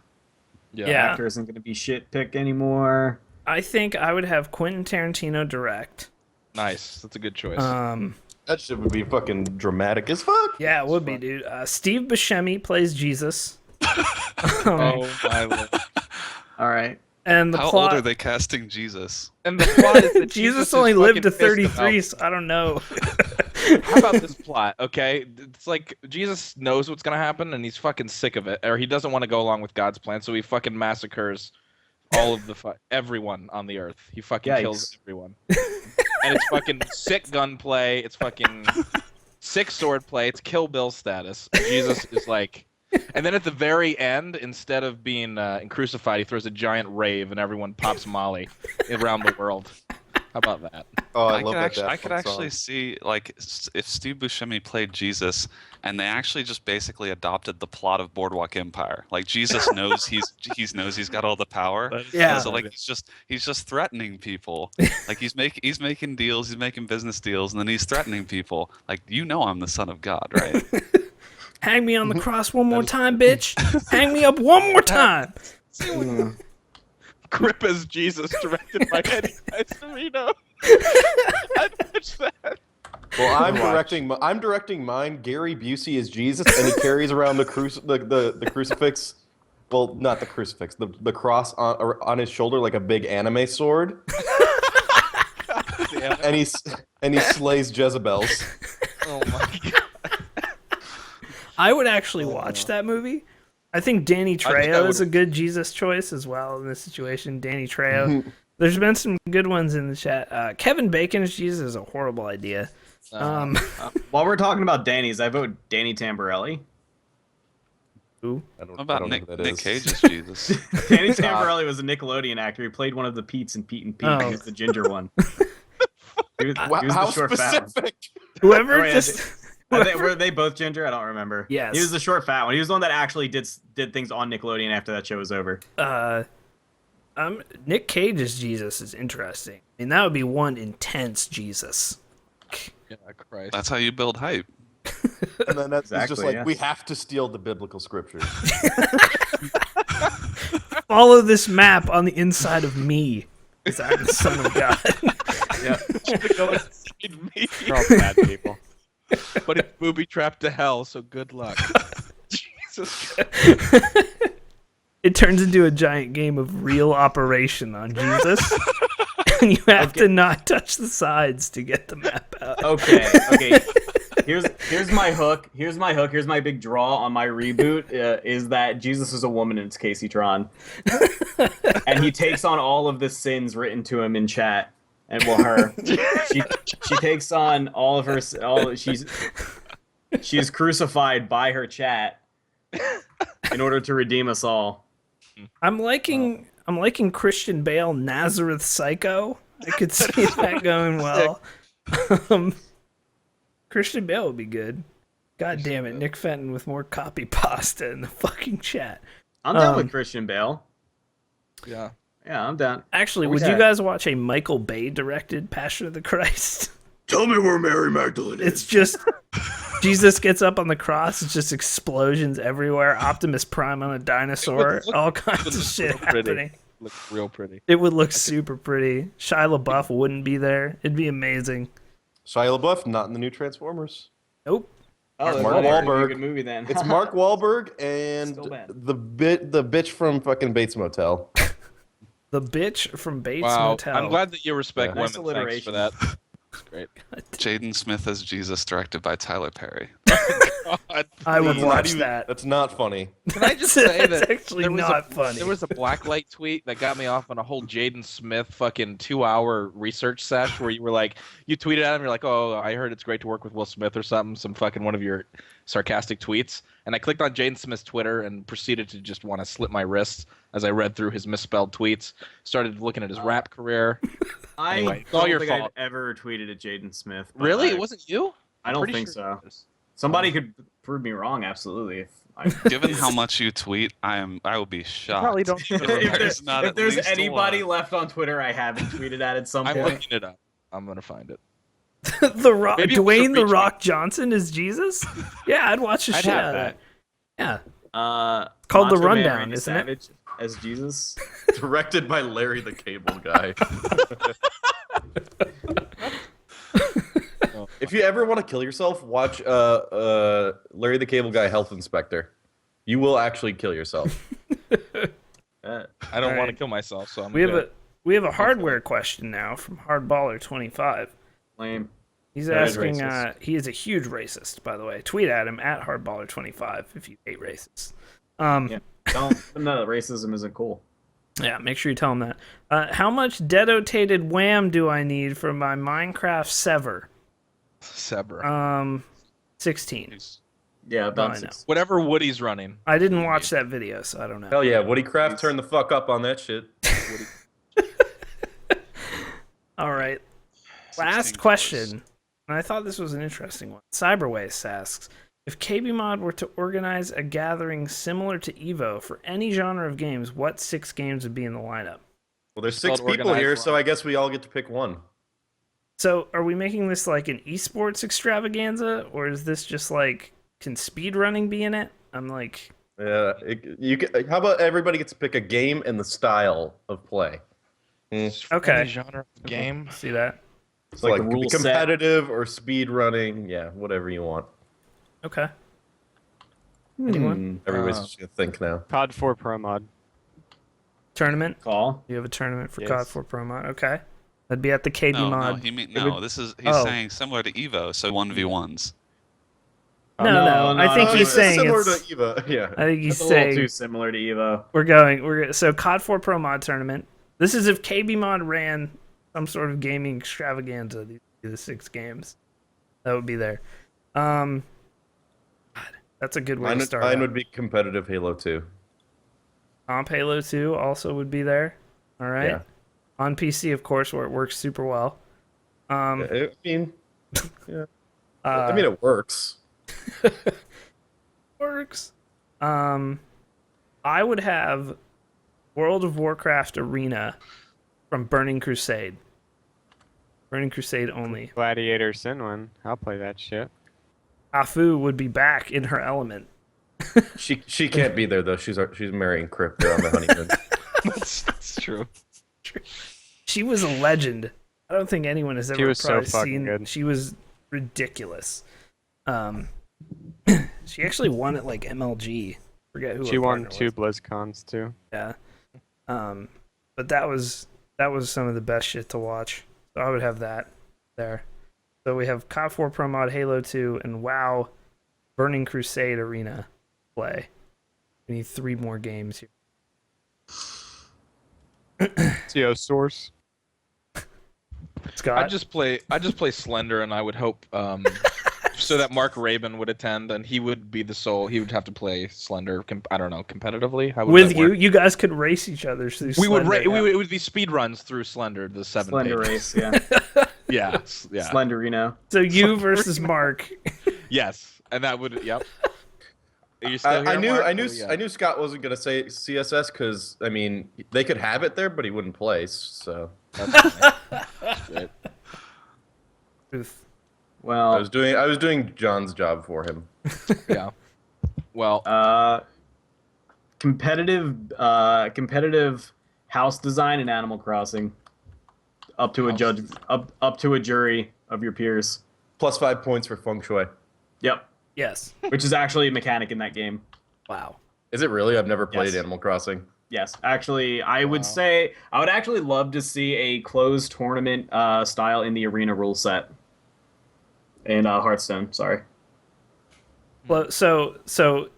F: Yeah.
G: Actor isn't going to be shit pick anymore.
F: I think I would have Quentin Tarantino direct.
A: Nice. That's a good choice.
C: That shit would be fucking dramatic as fuck.
F: Yeah, it would be, dude. Steve Buscemi plays Jesus.
A: Oh my Lord.
G: All right.
F: And
B: How old are they casting Jesus?
A: And the plot is that
F: Jesus only lived to 33, so I don't know.
A: How about this plot, okay? It's like Jesus knows what's going to happen, and he's fucking sick of it. Or he doesn't want to go along with God's plan, so he fucking massacres all of everyone on the earth. He fucking kills everyone. And it's fucking sick gunplay. It's fucking sick swordplay. It's Kill Bill status. Jesus is like, And then at the very end, instead of being crucified, he throws a giant rave and everyone pops Molly around the world. How about that?
C: Oh,
B: I
C: love
B: could
C: that
B: actually,
C: Daft
B: I could
C: Punk
B: actually
C: song.
B: see like if Steve Buscemi played Jesus, and they actually just basically adopted the plot of Boardwalk Empire. Like Jesus knows he's got all the power,
F: Yeah.
B: and so like he's just threatening people. Like he's making deals, he's making business deals, and then he's threatening people. Like I'm the Son of God, right?
F: Hang me on the cross one more time, bitch. Hang me up one more time.
A: Grip as Jesus, directed by Eddie Icerino. I'd watch that.
C: Well, I'm directing mine. Gary Busey is Jesus, and he carries around the crucifix. Well, not the crucifix, the cross on his shoulder like a big anime sword. and he slays Jezebels.
A: Oh my god.
F: I would actually watch that movie. I think Danny Trejo is a good Jesus choice as well in this situation. Danny Trejo. There's been some good ones in the chat. Kevin Bacon as Jesus is a horrible idea.
G: While we're talking about Danny's, I vote Danny Tamborelli.
F: Who?
B: What about Nick
C: is.
B: Cage's Jesus?
G: Danny Tamborelli was a Nickelodeon actor. He played one of the Pete's in Pete and Pete.
F: Oh.
G: He was the ginger one. He was
C: Wow,
G: the
C: how
G: short fat one.
C: specific!
F: Whoever
G: Oh, yeah,
F: just.
G: Were they both ginger? I don't remember.
F: Yes.
G: He was the short fat one. He was the one that actually did things on Nickelodeon after that show was over.
F: Nick Cage's Jesus is interesting. I mean, that would be one intense Jesus.
A: Yeah, Christ.
B: That's how you build hype.
C: And then that's
G: Exactly,
C: just like,
G: yeah.
C: we have to steal the biblical scriptures.
F: Follow this map on the inside of me. Because I'm the Son of God.
A: Me.
D: They're all bad people.
A: But it's booby trapped to hell, so good luck. Jesus.
F: It turns into a giant game of real operation on Jesus. And you have to not touch the sides to get the map out.
G: Okay. Here's my hook. Here's my big draw on my reboot. Is that Jesus is a woman and it's Casey Tron, and he takes on all of the sins written to him in chat. And her, she takes on all of her. She's crucified by her chat in order to redeem us all.
F: I'm liking Christian Bale Nazareth Psycho. I could see that going well. Christian Bale would be good. God damn it, Nick Fenton with more copy pasta in the fucking chat.
G: I'm down with Christian Bale.
A: Yeah.
G: Yeah, I'm down.
F: Actually, would you guys watch a Michael Bay directed Passion of the Christ?
C: Tell me where Mary Magdalene is.
F: It's just Jesus gets up on the cross. It's just explosions everywhere. Optimus Prime on a dinosaur. All kinds of shit happening.
A: Looks real pretty.
F: It would look super pretty. Shia LaBeouf wouldn't be there. It'd be amazing.
C: Shia LaBeouf, not in the new Transformers.
F: Nope.
G: Oh, that's
C: Mark
G: probably a
C: Wahlberg.
G: good movie then.
C: It's Mark Wahlberg and
G: Still bad.
C: the bitch from fucking Bates Motel.
F: The bitch from Bates
A: Wow.
F: Motel.
A: I'm glad that you respect
C: Yeah.
G: Nice
A: women. Thanks for that. That's great.
B: Jaden Smith as Jesus, directed by Tyler Perry.
A: God,
F: I would
A: please.
F: watch that.
C: That's not funny.
A: Can I just say
F: That's
A: that
F: actually
A: there was
F: not funny.
A: There was a Blacklight tweet that got me off on a whole Jaden Smith fucking 2-hour research sesh where you were like, you tweeted at him, you're like, oh, I heard it's great to work with Will Smith or something, some fucking one of your sarcastic tweets. And I clicked on Jaden Smith's Twitter and proceeded to just want to slit my wrists as I read through his misspelled tweets. Started looking at his rap career. Anyway, it's all
G: don't
A: your
G: think
A: fault.
G: I've ever tweeted at Jaden Smith. but
A: Really? It wasn't you?
G: I don't
A: Pretty
G: think
A: sure
G: so.
A: it was.
G: Somebody could prove me wrong, absolutely. If I,
B: Given how much you tweet, I will be shocked.
A: probably don't-
G: if there's
B: least
G: anybody
B: one.
G: left on Twitter I haven't tweeted at some
A: I'm
G: point.
A: looking it up. I'm going to find it.
F: The Rock,
A: Maybe it was a
F: Dwayne the
A: retweet.
F: Rock Johnson is Jesus. Yeah, I'd watch the
D: I'd
F: shit
D: have
F: out of
D: that.
F: that. Yeah,
G: Called
F: The Rundown, isn't it?
G: Savage as Jesus.
C: Directed by Larry the Cable Guy. If you ever want to kill yourself, watch Larry the Cable Guy Health Inspector. You will actually kill yourself.
A: I don't want to
F: Alright.
A: kill myself, so I'm
F: we have
A: good.
F: we have a hardware question now from Hardballer25.
G: Lame.
F: He's
G: That is
F: asking.
G: racist.
F: He is a huge racist, by the way. Tweet at him at Hardballer25 if you hate racists.
G: Yeah. No, racism isn't cool.
F: Yeah, make sure you tell him that. How much dedotated wham do I need for my Minecraft Sever?
A: Sever.
F: 16.
G: Yeah, about
F: I know.
G: 6.
A: Whatever Woody's running.
F: I didn't watch that video, so I don't know.
C: Hell yeah, Woody Craft turned the fuck up on that shit.
F: All right.
B: 16
F: Last
B: cores.
F: question, and I thought this was an interesting one. Cyberwaste asks, if KBMOD were to organize a gathering similar to EVO for any genre of games, what 6 games would be in the lineup?
C: Well, there's
A: It's
C: 6
A: called
C: people here,
A: organized
C: so
A: run.
C: I guess we all get to pick one.
F: So are we making this like an esports extravaganza, or is this just like, can speedrunning be in it? I'm like...
C: Yeah, how about everybody gets to pick a game and the style of play?
F: Okay.
A: Any genre of game.
F: See that?
C: So
G: Like
C: like,
G: the rule set.
C: competitive or speed running, yeah, whatever you want.
F: Okay. Anyone?
C: Everybody's just gonna think now.
D: COD 4 Pro Mod.
F: Tournament?
G: Call.
F: You have a tournament for
D: Yes.
F: COD 4 Pro Mod. Okay. That'd be at the KB
B: No,
F: mod.
B: he's
F: Oh.
B: saying similar to Evo, so 1v1s.
F: No, I think he's saying
C: similar
F: it's...
C: to Eva. Yeah.
F: I think he's
G: It's a little
F: saying
G: too similar to Evo.
F: so COD 4 Pro Mod tournament. This is if KB Mod ran some sort of gaming extravaganza. These would be the 6 games that would be there. God, that's a good way to start.
C: Mine
F: out.
C: would be competitive Halo 2.
F: Comp Halo 2 also would be there. All right.
C: Yeah.
F: On PC, of course, where it works super well.
C: I mean,
F: Uh,
C: it works.
F: works. I would have World of Warcraft Arena from Burning Crusade. Burning Crusade only.
D: Gladiator Synwyn. I'll play that shit.
F: Afu would be back in her element.
C: She can't be there though. She's marrying Crip. They're on the honeymoon.
A: That's true.
F: She was a legend. I don't think anyone has ever
D: was so
F: probably
D: fucking
F: seen.
D: good.
F: She was ridiculous. She actually won at like MLG. Forget who
D: She
F: her
D: won
F: partner
D: 2
F: was.
D: BlizzCons too.
F: Yeah. But that was some of the best shit to watch. So I would have that there. So we have COD 4 Pro Mod, Halo 2, and WoW Burning Crusade Arena play. We need 3 more games here.
D: CO Source.
F: Scott?
A: I just play Slender, and I would hope so that Mark Rabin would attend, and he would be the sole. He would have to play Slender. I don't know, competitively. How would
F: With
A: that
F: you,
A: work?
F: you guys could race each other through
A: We would
F: Slender.
A: it would be speed runs through Slender, the 7
G: Slender
A: pages.
G: race, yeah.
A: Yeah.
G: Slenderino.
F: So you versus Mark.
A: Yes, and that would. Yep. Are you still
C: I
A: here,
C: knew
A: Mark?
C: I knew
A: Oh, yeah.
C: I knew Scott wasn't gonna say CSS because I mean they could have it there, but he wouldn't play. So
A: Shit.
F: Oof.
G: Well,
C: I was doing John's job for him.
A: Yeah. Well,
G: competitive house design in Animal Crossing. Up to a judge, up to a jury of your peers.
C: +5 points for feng shui.
G: Yep,
F: Yes.
G: which is actually a mechanic in that game.
F: Wow.
C: Is it really? I've never played
G: Yes.
C: Animal Crossing.
G: Yes, actually, I would say I would actually love to see a closed tournament style in the arena rule set. In Hearthstone, sorry.
F: Well, so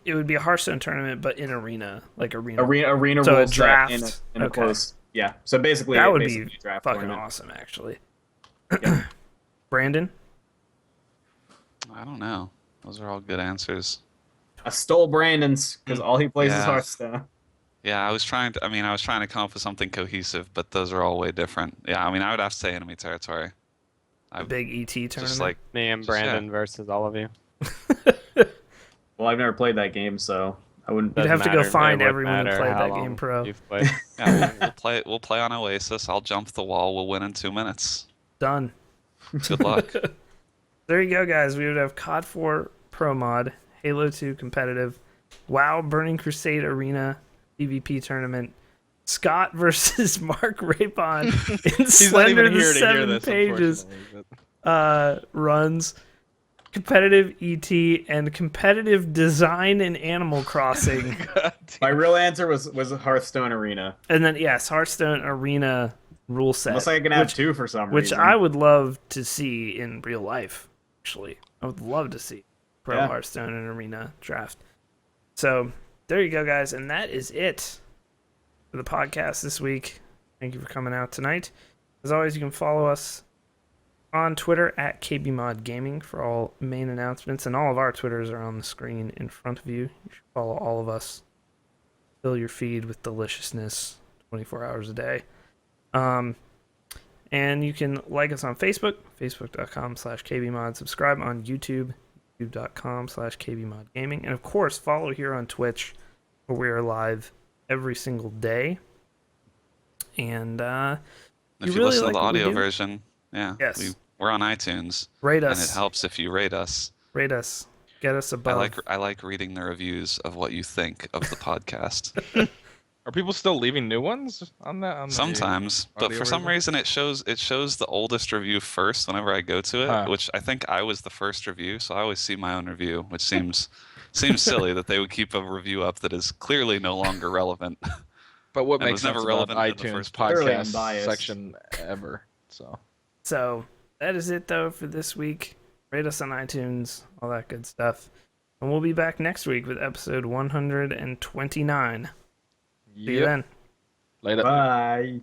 F: it would be a Hearthstone tournament, but in arena, like arena.
G: Arena
F: So a
G: rule
F: draft.
G: set in a
F: Okay.
G: close. Yeah, so basically
F: That would
G: basically
F: be
G: a draft
F: fucking
G: tournament.
F: awesome, actually.
G: Yeah.
F: Brandon?
B: I don't know. Those are all good answers.
G: I stole Brandon's because all he plays is
B: Yeah.
G: Hearthstone.
B: Yeah, I was trying to come up with something cohesive, but those are all way different. Yeah, I mean, I would have to say enemy territory.
F: A big ET tournament?
B: Just like
D: Me and Brandon versus all of you.
G: Well, I've never played that game, so I wouldn't.
F: You'd have to go
D: Matter.
F: find
D: It wouldn't
F: everyone who
D: matter
F: played
D: how
F: that
D: long
F: game pro.
D: you've played.
B: yeah, we'll play on Oasis. I'll jump the wall. We'll win in 2 minutes.
F: Done.
B: Good luck.
F: There you go, guys. We would have COD 4 Pro Mod, Halo 2 competitive, WoW Burning Crusade Arena PvP tournament, Scott versus Mark Rapon in
A: he's not
F: Slender
A: even
F: the
A: here to hear
F: 7
A: this,
F: pages
A: unfortunately,
F: runs, competitive ET, and competitive design in Animal Crossing.
A: but-
G: My real answer was Hearthstone Arena.
F: And then, yes, Hearthstone Arena rule set.
G: Unless I can have two for some
F: Which
G: reason.
F: I would love to see in real life, actually. I would love to see Pro
G: Yeah.
F: Hearthstone and Arena draft. So, there you go, guys. And that is it for the podcast this week. Thank you for coming out tonight. As always, you can follow us on Twitter at KBMOD Gaming for all main announcements, and all of our Twitters are on the screen in front of you. You should follow all of us. Fill your feed with deliciousness 24 hours a day. And you can like us on Facebook, facebook.com/KBMOD. Subscribe on YouTube, youtube.com/KBMODgaming. And of course, follow here on Twitch, where we are live every single day. And
B: if you
F: really
B: listen
F: like
B: to the
F: what we
B: audio
F: do?
B: version, yeah,
F: Yes.
B: we're on iTunes.
F: Rate us.
B: And it helps if you rate us.
F: Rate us. Get us above.
B: I like reading the reviews of what you think of the podcast.
A: Are people still leaving new ones on that? On the
B: Sometimes, but
A: audio
B: for some
A: version?
B: reason it shows the oldest review first whenever I go to it,
A: Huh.
B: which I think I was the first review, so I always see my own review, which seems silly that they would keep a review up that is clearly no longer relevant.
A: But what
B: And
A: makes
B: was never
A: sense about
B: relevant in the
A: iTunes
B: first place.
G: Clearly
A: podcast
G: unbiased.
A: section ever?
F: So that is it, though, for this week. Rate us on iTunes, all that good stuff. And we'll be back next week with episode 129. See you then.
A: Later.
G: Bye.